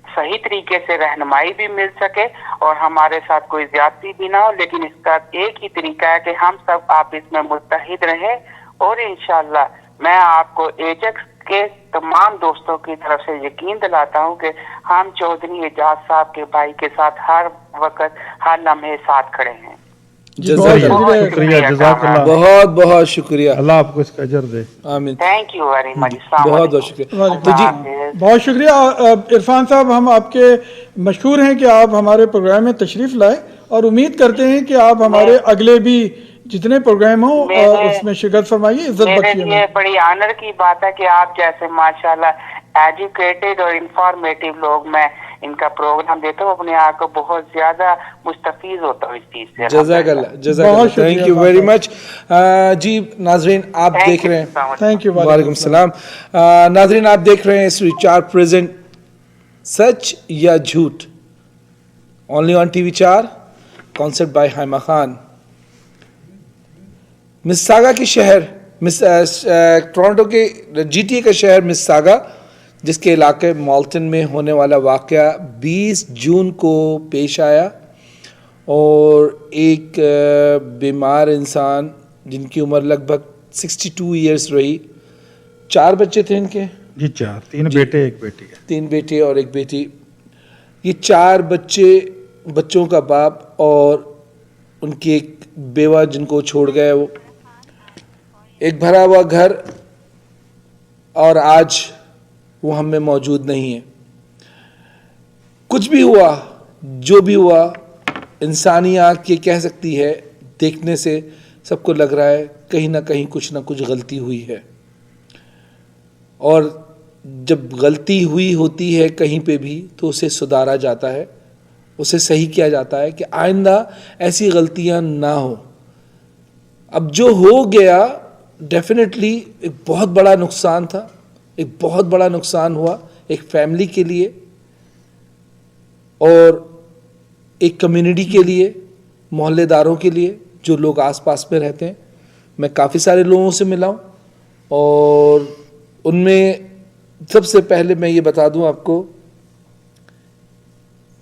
सही तरीके से रहनुमाई भी मिल सके और हमारे साथ कोई ज्यादती भी ना हो। लेकिन इसका एक ही तरीका है कि हम सब आप इसमें मुत्तहिद रहें और इंशाअल्लाह मैं आपको एजेक्स के तमाम दोस्तों की तरफ से यकीन दिलाता हूं कि हम चौधरी एजाज साहब के भाई के साथ हर वक्त हर लम्हे साथ खड़े हैं। जज़ाकल्लाह, शुक्रिया, जज़ाकल्लाह, बहुत बहुत शुक्रिया, अल्लाह आपको इसका अजर दे। आमीन, थैंक यू वेरी मच। बहुत बहुत शुक्रिया। तो जी बहुत शुक्रिया इरफान साहब, हम आपके मशहूर हैं कि आप हमारे प्रोग्राम में तशरीफ़ लाए और उम्मीद करते हैं कि आप हमारे अगले भी जितने प्रोग्राम हो उसमें शिरकत फरमाइए, इज्जत मेरे बख्शिए। लिए बड़ी ऑनर की बात है कि आप जैसे माशाल्लाह एजुकेटेड और इंफॉर्मेटिव लोग, मैं इनका प्रोग्राम देता हूँ, अपने आप को बहुत ज्यादा मुस्तफीज होता हूँ इस चीज से। जज़ाकल्लाह, जज़ाकल्लाह, थैंक यू वेरी मच। जी नाजरीन, आप देख रहे हैं, थैंक यू, वालेकुम सलाम। नाजरीन, आप देख रहे हैं सुर प्रेजेंट सच या झूठ, only on TV 4, concept by Haima Khan. Mississauga के शहर, टोरंटो के GTA का शहर मिस्सागा, जिसके इलाके मॉल्टन में होने वाला वाक़या 20 जून को पेश आया और एक बीमार इंसान जिनकी उम्र लगभग 62 इयर्स रही, 4 बच्चे थे इनके जी, 4, 3 बेटे 1 बेटी है। 3 बेटे और 1 बेटी। ये 4 बच्चों का बाप और उनकी एक बेवा जिनको छोड़ गए, वो एक भरा हुआ घर, और आज वो हम में मौजूद नहीं है। कुछ भी हुआ, जो भी हुआ, इंसानी आँख ये कह सकती है, देखने से सबको लग रहा है कहीं ना कहीं कुछ ना कुछ गलती हुई है। और जब गलती हुई होती है कहीं पे भी तो उसे सुधारा जाता है, उसे सही किया जाता है कि आइंदा ऐसी गलतियां ना हो। अब जो हो गया डेफिनेटली एक बहुत बड़ा नुकसान था, एक बहुत बड़ा नुकसान हुआ एक फैमिली के लिए और एक कम्युनिटी के लिए, मोहल्लेदारों के लिए, जो लोग आसपास में रहते हैं। मैं काफ़ी सारे लोगों से मिला हूँ और उनमें सबसे पहले मैं ये बता दूं आपको,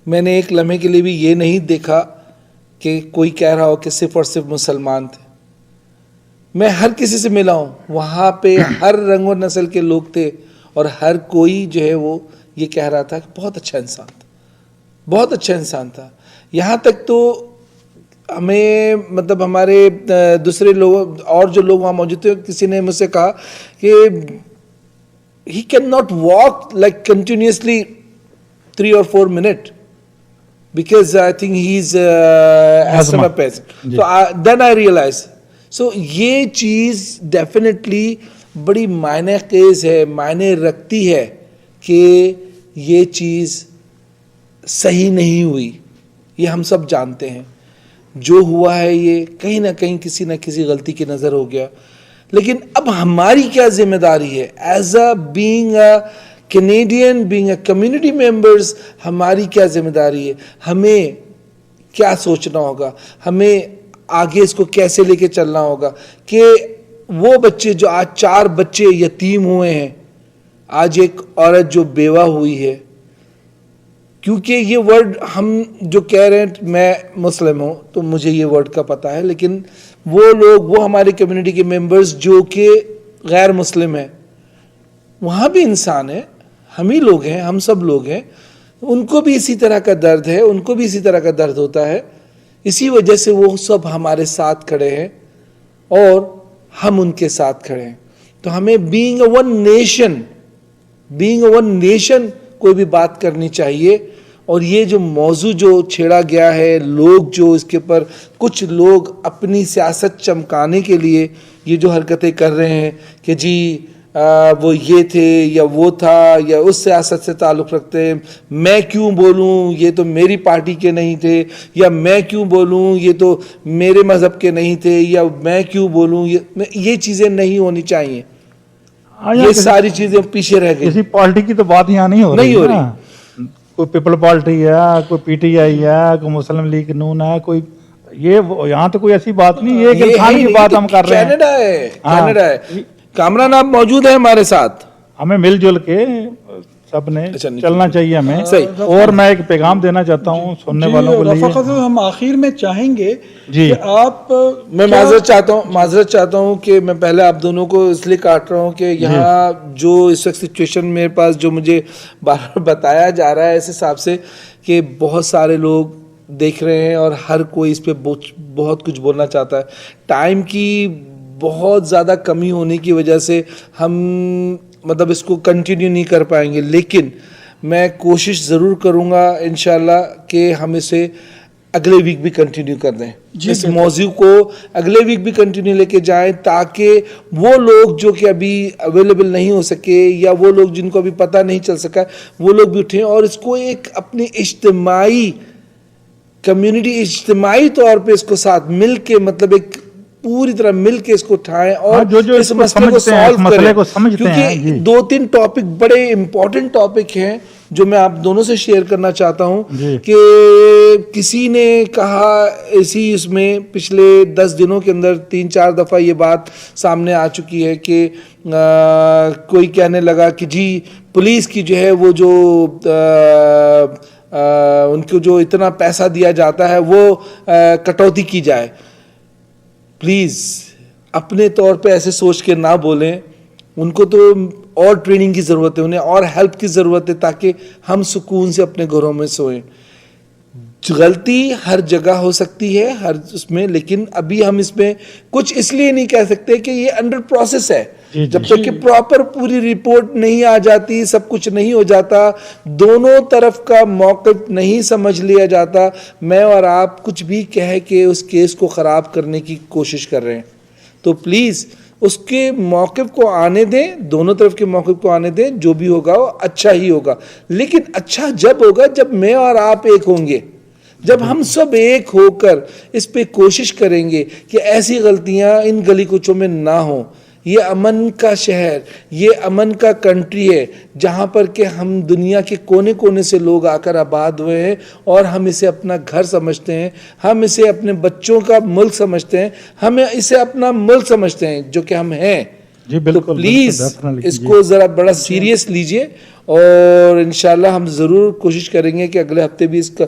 मैंने एक लम्हे के लिए भी ये नहीं देखा कि कोई कह रहा हो कि सिर्फ और सिर्फ मुसलमान थे। मैं हर किसी से मिला हूँ, वहाँ पे हर रंग और नस्ल के लोग थे और हर कोई जो है वो ये कह रहा था कि बहुत अच्छा इंसान था, बहुत अच्छा इंसान था। यहाँ तक तो हमें मतलब हमारे दूसरे लोग और जो लोग वहाँ मौजूद थे, किसी ने मुझसे कहा कि he cannot walk like continuously 3 or 4 minutes because I think he's asthma patient. So then I realized, so ये चीज़ definitely बड़ी मायने केस है, मायने रखती है कि ये चीज़ सही नहीं हुई। ये हम सब जानते हैं, जो हुआ है ये कहीं ना कहीं किसी न किसी गलती की नज़र हो गया। लेकिन अब हमारी क्या जिम्मेदारी है as a being a Canadian, being a community members, हमारी क्या जिम्मेदारी है? हमें क्या सोचना होगा, हमें आगे इसको कैसे लेके चलना होगा कि वो बच्चे जो आज 4 बच्चे यतीम हुए हैं, आज एक औरत जो बेवा हुई है, क्योंकि ये वर्ड हम जो कह रहे हैं, मैं मुस्लिम हूँ तो मुझे ये वर्ड का पता है, लेकिन वो लोग, वो हमारी कम्युनिटी के मेंबर्स जो कि गैर मुस्लिम हैं, वहाँ भी इंसान है, हम ही लोग हैं, हम सब लोग हैं, उनको भी इसी तरह का दर्द है, उनको भी इसी तरह का दर्द होता है। इसी वजह से वो सब हमारे साथ खड़े हैं और हम उनके साथ खड़े हैं। तो हमें बीइंग अ वन नेशन कोई भी बात करनी चाहिए। और ये जो मौजू जो छेड़ा गया है, लोग जो इसके ऊपर, कुछ लोग अपनी सियासत चमकाने के लिए ये जो हरकतें कर रहे हैं कि जी वो ये थे या वो था या उस सियासत से ताल्लुक़ रखते हैं, मैं क्यों बोलूँ ये तो मेरी पार्टी के नहीं थे, या मैं क्यों बोलूँ ये तो मेरे मज़हब के नहीं थे, या मैं क्यों बोलूँ ये चीज़ें नहीं होनी चाहिए। ये सारी चीज़ें पीछे रह गई। किसी पार्टी की तो बात यहाँ नहीं हो रही। कोई पीपल पार्टी है, कोई PTI है, कोई मुस्लिम लीग नून है, कोई ये यहाँ तो कोई ऐसी बात नहीं है कि इंसान की बात हम कर रहे हैं। कनाडा है, कामरान आप मौजूद है हमारे साथ। हमें मिलजुल के सब ने अच्छा, चलना चाहिए हमें। सही। और मैं एक पैगाम देना चाहता हूँ सुनने वालों को रफ़ा लिए। ख़ान, हम आखिर में चाहेंगे जी। कि आप मैं माजरत चाहता हूँ कि मैं पहले आप दोनों को इसलिए काट रहा हूँ कि यहाँ जो इस वक्त सिचुएशन मेरे पास जो मुझे बार बार बताया जा रहा है इस हिसाब से कि बहुत सारे लोग देख रहे हैं और हर कोई इस पे बहुत कुछ बोलना चाहता है। टाइम की बहुत ज़्यादा कमी होने की वजह से हम मतलब इसको कंटिन्यू नहीं कर पाएंगे, लेकिन मैं कोशिश ज़रूर करूँगा इंशाल्लाह कि हम इसे अगले वीक भी कंटिन्यू कर दें, इस मौजू को अगले वीक भी कंटिन्यू लेके जाएं, ताकि वो लोग जो कि अभी अवेलेबल नहीं हो सके या वो लोग जिनको अभी पता नहीं चल सका वो लोग भी उठें और इसको एक अपनी इज्तिमाई कम्युनिटी इज्तिमाई तौर पे इसको साथ मिल के मतलब एक पूरी तरह मिल के इसको उठाएं और जो इस मसले को सॉल्व करें, क्योंकि 2-3 टॉपिक बड़े इंपॉर्टेंट टॉपिक हैं जो मैं आप दोनों से शेयर करना चाहता हूं कि किसी ने कहा इसी इसमें पिछले 10 दिनों के अंदर 3-4 दफ़ा ये बात सामने आ चुकी है कि कोई कहने लगा कि जी पुलिस की जो है वो जो उनको जो इतना पैसा दिया जाता है वो कटौती की जाए। प्लीज़ अपने तौर पे ऐसे सोच के ना बोलें, उनको तो और ट्रेनिंग की ज़रूरत है, उन्हें और हेल्प की ज़रूरत है ताकि हम सुकून से अपने घरों में सोएं। गलती हर जगह हो सकती है हर उसमें, लेकिन अभी हम इसमें कुछ इसलिए नहीं कह सकते कि ये अंडर प्रोसेस है। जब तक कि प्रॉपर पूरी रिपोर्ट नहीं आ जाती, सब कुछ नहीं हो जाता, दोनों तरफ का मौक़िफ़ नहीं समझ लिया जाता, मैं और आप कुछ भी कह के उस केस को ख़राब करने की कोशिश कर रहे हैं। तो प्लीज़ उसके मौक़िफ़ को आने दें, दोनों तरफ के मौक़िफ़ को आने दें, जो भी होगा वो अच्छा ही होगा। लेकिन अच्छा जब होगा जब मैं और आप एक होंगे, जब हम सब एक होकर इस पे कोशिश करेंगे कि ऐसी गलतियां इन गली कुचों में ना हो। ये अमन का शहर, ये अमन का कंट्री है जहाँ पर के हम दुनिया के कोने कोने से लोग आकर आबाद हुए हैं और हम इसे अपना घर समझते हैं, हम इसे अपने बच्चों का मुल्क समझते हैं, हम इसे अपना मुल्क समझते हैं जो कि हम हैं। तो प्लीज़ इसको ज़रा बड़ा सीरियस लीजिए और इंशाल्लाह हम ज़रूर कोशिश करेंगे कि अगले हफ्ते भी इसका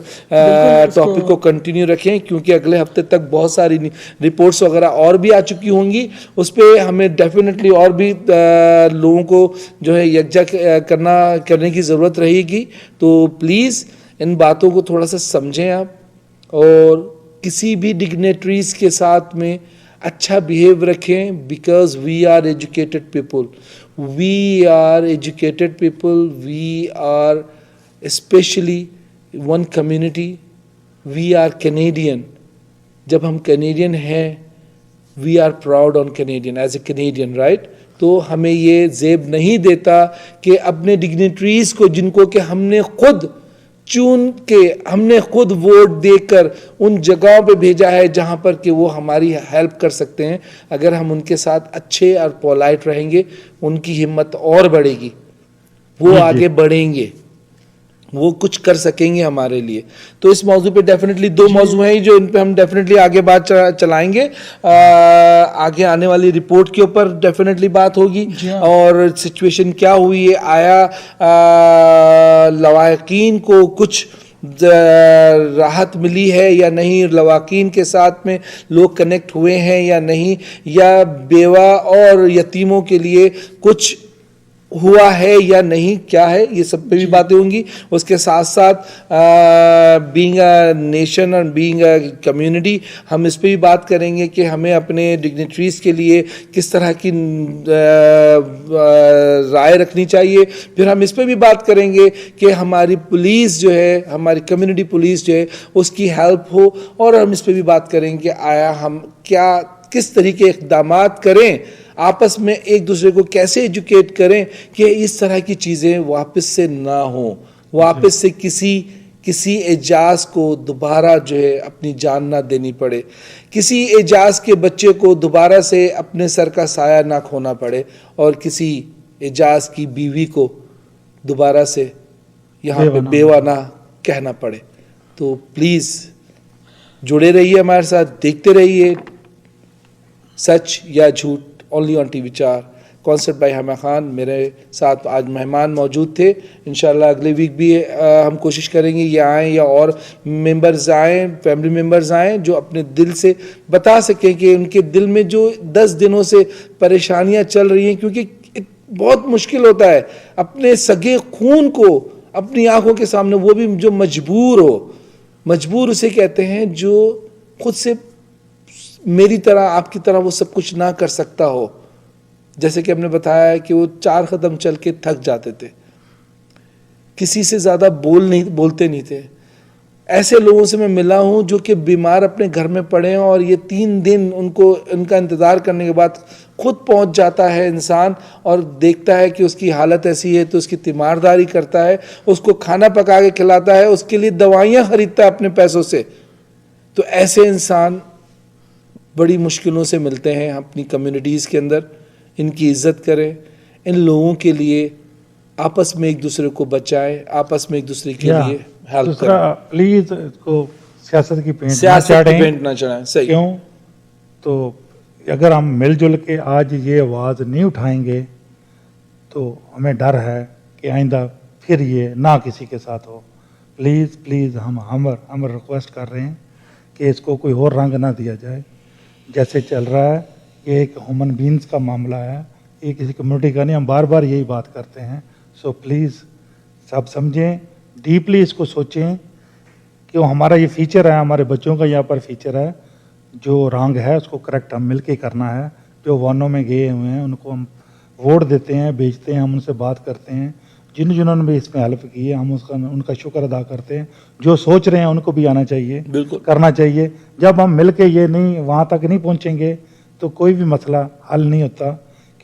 टॉपिक को कंटिन्यू रखें, क्योंकि अगले हफ्ते तक बहुत सारी रिपोर्ट्स वगैरह और भी आ चुकी होंगी। उस पर हमें डेफिनेटली और भी लोगों को जो है यकजा करने की ज़रूरत रहेगी। तो प्लीज़ इन बातों को थोड़ा सा समझें आप, और किसी भी डिग्नेटरीज़ के साथ में अच्छा बिहेव रखें, because we are educated people, we are educated people, we are specially one community, we are Canadian. जब हम कैनेडियन हैं, we are proud on Canadian as a Canadian, right. तो हमें ये ज़ेब नहीं देता कि अपने डिग्नेटरीज़ को, जिनको कि हमने खुद चुन के, हमने खुद वोट देकर उन जगहों पे भेजा है जहाँ पर कि वो हमारी हेल्प कर सकते हैं, अगर हम उनके साथ अच्छे और पोलाइट रहेंगे, उनकी हिम्मत और बढ़ेगी, वो आगे बढ़ेंगे, वो कुछ कर सकेंगे हमारे लिए। तो इस मौजू पे डेफिनेटली 2 मौजू हैं जो इन पे हम डेफिनेटली आगे बात चलाएंगे। आगे आने वाली रिपोर्ट के ऊपर डेफिनेटली बात होगी और सिचुएशन क्या हुई है, आया लवाकिन को कुछ राहत मिली है या नहीं, लवाकिन के साथ में लोग कनेक्ट हुए हैं या नहीं, या बेवा और यतीमों के लिए कुछ हुआ है या नहीं, क्या है, ये सब पे भी बातें होंगी। उसके साथ साथ बीइंग अ नेशन और बीइंग अ कम्युनिटी हम इस पे भी बात करेंगे कि हमें अपने डिग्नेटरीज़ के लिए किस तरह की राय रखनी चाहिए। फिर हम इस पे भी बात करेंगे कि हमारी पुलिस जो है, हमारी कम्युनिटी पुलिस जो है, उसकी हेल्प हो, और हम इस पे भी बात करेंगे कि आया हम क्या किस तरीके इक़दामात करें, आपस में एक दूसरे को कैसे एजुकेट करें कि इस तरह की चीज़ें वापस से ना हो, वापस से किसी एजाज को दोबारा जो है अपनी जान ना देनी पड़े, किसी एजाज के बच्चे को दोबारा से अपने सर का साया ना खोना पड़े, और किसी एजाज की बीवी को दोबारा से यहाँ पे बेवा ना कहना पड़े। तो प्लीज़ जुड़े रहिए हमारे साथ, देखते रहिए सच या झूठ ओनली ऑन टीवी 4। कॉन्सर्ट भाई हमा खान मेरे साथ आज मेहमान मौजूद थे। इंशाल्लाह अगले वीक भी हम कोशिश करेंगे ये आएँ या और मेंबर्स आएँ, फैमिली मेंबर्स आएँ जो अपने दिल से बता सकें कि उनके दिल में जो 10 दिनों से परेशानियां चल रही हैं, क्योंकि बहुत मुश्किल होता है अपने सगे खून को अपनी आंखों के सामने, वो भी जो मजबूर हो। मजबूर उसे कहते हैं जो खुद से मेरी तरह आपकी तरह वो सब कुछ ना कर सकता हो। जैसे कि हमने बताया है कि वो 4 कदम चल के थक जाते थे, किसी से ज़्यादा बोलते नहीं थे। ऐसे लोगों से मैं मिला हूँ जो कि बीमार अपने घर में पड़े हैं और ये 3 दिन उनका इंतज़ार करने के बाद खुद पहुँच जाता है इंसान और देखता है कि उसकी हालत ऐसी है तो उसकी तीमारदारी करता है, उसको खाना पका के खिलाता है, उसके लिए दवाइयाँ खरीदता है अपने पैसों से। तो ऐसे इंसान बड़ी मुश्किलों से मिलते हैं अपनी कम्युनिटीज़ के अंदर। इनकी इज़्ज़त करें, इन लोगों के लिए आपस में एक दूसरे को बचाएं, आपस में एक दूसरे के लिए हेल्प करें। प्लीज इसको सियासत की पेंट ना चढ़ाएं। सही। क्यों? तो अगर हम मिलजुल के आज ये आवाज़ नहीं उठाएंगे तो हमें डर है कि आइंदा फिर ये ना किसी के साथ हो। प्लीज़ प्लीज़ हम रिक्वेस्ट कर रहे हैं कि इसको कोई और रंग ना दिया जाए। जैसे चल रहा है ये एक ह्यूमन बींग्स का मामला है, ये किसी कम्युनिटी का नहीं। हम बार बार यही बात करते हैं। सो प्लीज़ सब समझें, डीपली इसको सोचें कि वो हमारा ये फीचर है, हमारे बच्चों का यहाँ पर फीचर है। जो रंग है उसको करेक्ट हम मिल के करना है। जो वानों में गए हुए हैं उनको हम वोट देते हैं, भेजते हैं, हम उनसे बात करते हैं। जिन्होंने भी इसमें हेल्प की है हम उनका शुक्र अदा करते हैं। जो सोच रहे हैं उनको भी आना चाहिए, बिल्कुल करना चाहिए। जब हम मिल के ये नहीं वहाँ तक नहीं पहुँचेंगे तो कोई भी मसला हल नहीं होता।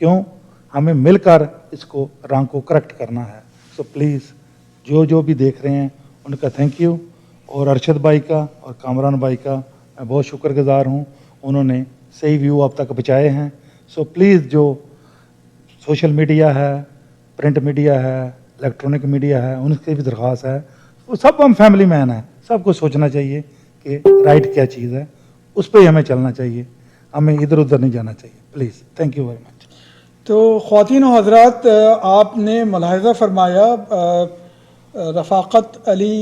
क्यों? हमें मिलकर इसको रंग को करेक्ट करना है। सो प्लीज़ जो भी देख रहे हैं उनका थैंक यू, और अरशद भाई का और कामरान भाई का मैं बहुत शुक्रगुजार हूँ। उन्होंने सही व्यू अब तक बचाए हैं। सो प्लीज़ जो सोशल मीडिया है, प्रिंट मीडिया है, इलेक्ट्रॉनिक मीडिया है, उनकी भी दरख्वास्त है, वो सब हम फैमिली मैन हैं, सबको सोचना चाहिए कि राइट क्या चीज़ है, उस पर ही हमें चलना चाहिए, हमें इधर उधर नहीं जाना चाहिए। Please, thank you very much. तो ख़वातीन और हज़रात, आपने मुलाहिज़ा फरमाया, रफ़ाक़त अली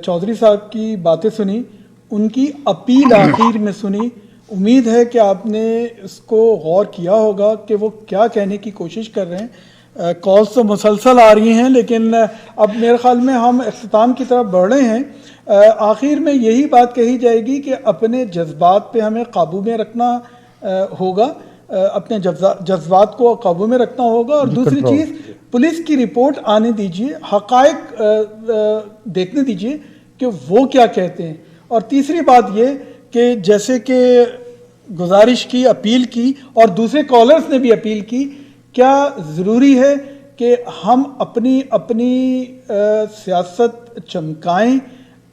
चौधरी साहब की बातें सुनी, उनकी अपील आखिर में सुनी। उम्मीद है कि आपने इसको गौर किया होगा कि वो क्या कहने की कोशिश कर रहे हैं। कॉल्स तो मुसलसल आ रही हैं, लेकिन अब मेरे ख़्याल में हम इख्तिताम की तरफ बढ़ रहे हैं। आखिर में यही बात कही जाएगी कि अपने जज्बात पे हमें काबू में रखना होगा, अपने जज्बात को काबू में रखना होगा। और दूसरी चीज़, पुलिस की रिपोर्ट आने दीजिए, हक़ाइक़ देखने दीजिए कि वो क्या कहते हैं। और तीसरी बात ये कि जैसे कि गुजारिश की, अपील की, और दूसरे कॉलर्स ने भी अपील की, क्या ज़रूरी है कि हम अपनी सियासत चमकाएं,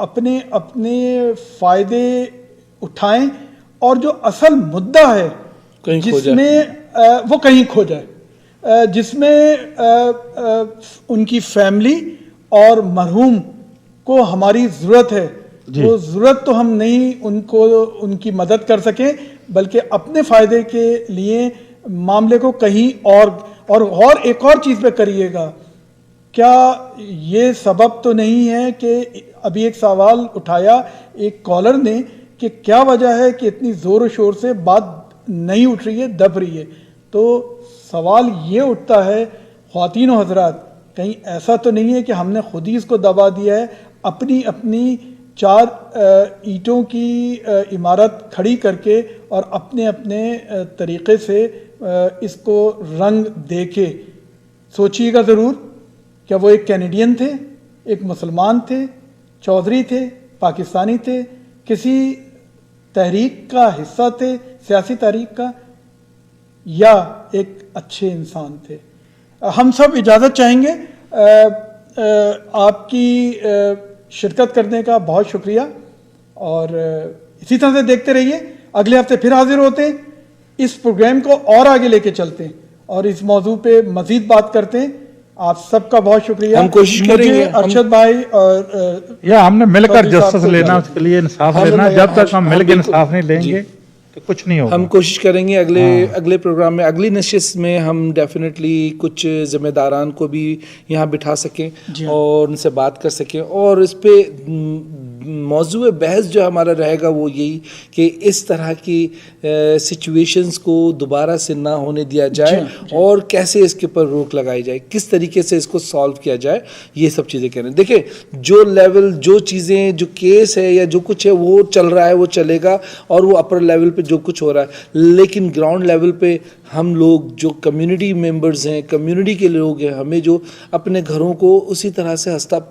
अपने फ़ायदे उठाएं, और जो असल मुद्दा है जिसमें वो कहीं खो जाए, जिसमें उनकी फैमिली और मरहूम को हमारी ज़रूरत है, वो ज़रूरत तो हम नहीं उनकी मदद कर सकें, बल्कि अपने फ़ायदे के लिए मामले को कहीं और एक और चीज़ पे करिएगा। क्या ये सबब तो नहीं है कि अभी एक सवाल उठाया एक कॉलर ने कि क्या वजह है कि इतनी ज़ोर शोर से बात नहीं उठ रही है, दब रही है। तो सवाल ये उठता है, ख़वातीन और हज़रात, कहीं ऐसा तो नहीं है कि हमने खुद ही इसको दबा दिया है, अपनी 4 ईंटों की इमारत खड़ी करके और अपने तरीक़े से इसको रंग दे के। सोचिएगा ज़रूर, क्या वो एक कैनेडियन थे, एक मुसलमान थे, चौधरी थे, पाकिस्तानी थे, किसी तहरीक का हिस्सा थे, सियासी तहरीक का, या एक अच्छे इंसान थे। हम सब इजाज़त चाहेंगे। आपकी शिरकत करने का बहुत शुक्रिया, और इसी तरह से देखते रहिए। अगले हफ्ते फिर हाजिर होते हैं, इस प्रोग्राम को और आगे लेके चलते हैं और इस मौजू पे मज़ीद बात करते हैं। आप सबका बहुत शुक्रिया। हम कोशिश करेंगे, अरशद भाई और हमने मिलकर जस्टिस लेना, उसके लिए इंसाफ लेना। जब तक हम मिलकर इंसाफ नहीं लेंगे तो कुछ नहीं होगा। हम कोशिश करेंगे अगले प्रोग्राम में, अगली नशिश में हम डेफिनेटली कुछ ज़िम्मेदारान को भी यहाँ बिठा सकें और उनसे बात कर सकें, और इस पे मौजूद बहस जो हमारा रहेगा वो यही कि इस तरह की सिचुएशंस को दोबारा से ना होने दिया जाए और कैसे इसके ऊपर रोक लगाई जाए, किस तरीके से इसको सॉल्व किया जाए, ये सब चीज़ें कह रहे हैं। देखिए जो लेवल, जो चीज़ें, जो केस है या जो कुछ है वो चल रहा है, वो चलेगा, और वो अपर लेवल पे जो कुछ हो रहा है, लेकिन ग्राउंड लेवल पे हम लोग जो कम्युनिटी मेंबर्स हैं, कम्युनिटी के लोग हैं, हमें जो अपने घरों को उसी तरह से हंसता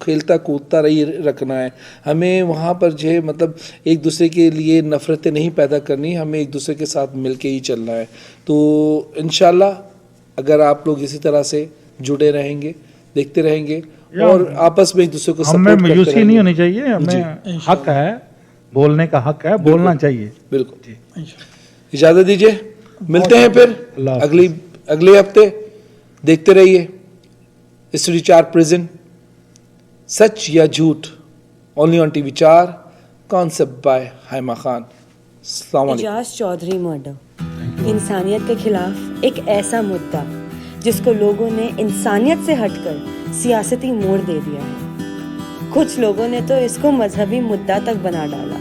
खेलता कूदता रही रखना है। हमें वहाँ पर जो है मतलब एक दूसरे के लिए नफ़रतें नहीं पैदा करनी, हमें एक दूसरे के साथ मिल के ही चलना है। तो इंशाल्लाह अगर आप लोग इसी तरह से जुड़े रहेंगे, देखते रहेंगे और आपस में एक दूसरे को हमें मायूसी नहीं होनी चाहिए, हमें हक है, बोलने का हक है, बोलना चाहिए। बिल्कुल। इजाज़त दीजिए, मिलते हैं फिर अगले हफ्ते। देखते रहिए स्टूडियो 4 प्रेजेंट, सच या झूठ, only on TV 4, concept by Haima Khan. अस्सलाम वालेकुम। एजाज चौधरी मर्डर इंसानियत के खिलाफ एक ऐसा मुद्दा जिसको लोगों ने इंसानियत से हटकर सियासती मोड़ दे दिया है। कुछ लोगों ने तो इसको मजहबी मुद्दा तक बना डाला।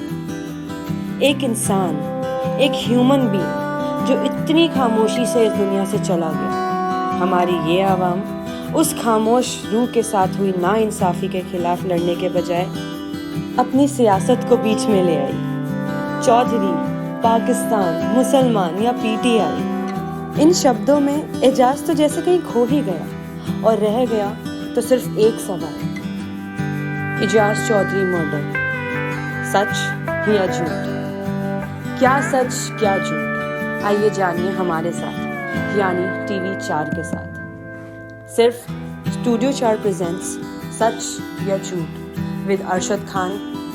एक इंसान, एक ह्यूमन बीइंग जो इतनी खामोशी से इस दुनिया से चला गया, हमारी ये आवाम उस खामोश रूह के साथ हुई नाइंसाफ़ी के खिलाफ लड़ने के बजाय अपनी सियासत को बीच में ले आई। चौधरी, पाकिस्तान, मुसलमान या पीटीआई, इन शब्दों में एजाज तो जैसे कहीं खो ही गया और रह गया तो सिर्फ एक सवाल, एजाज चौधरी मर्डर, सच या झूठ? क्या सच क्या झूठ? आइए जानिए हमारे साथ, यानी टीवी 4 के साथ। सिर्फ स्टूडियो 4 प्रेजेंट्स सच या झूठ with Arshad Khan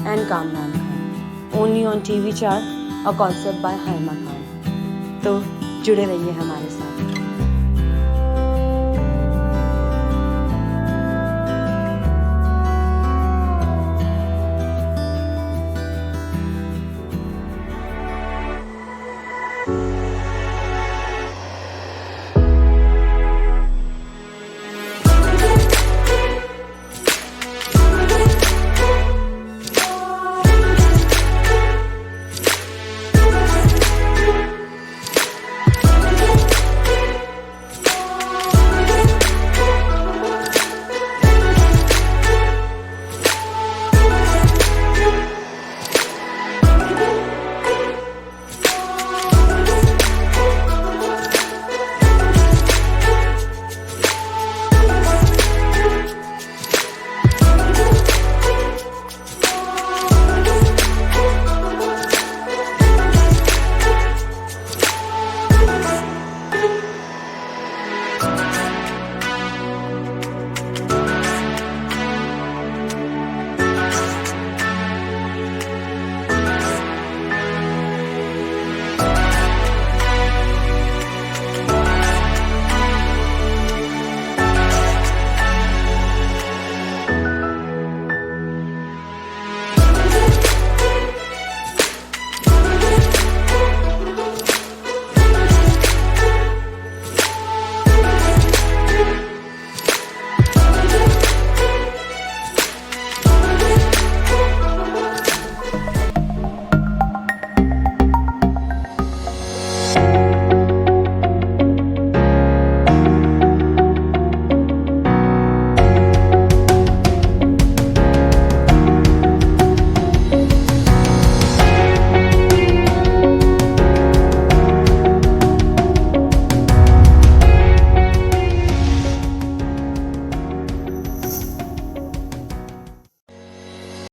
and Kamran Khan, only on TV 4, a concept by Haima Khan. तो जुड़े रहिए हमारे साथ।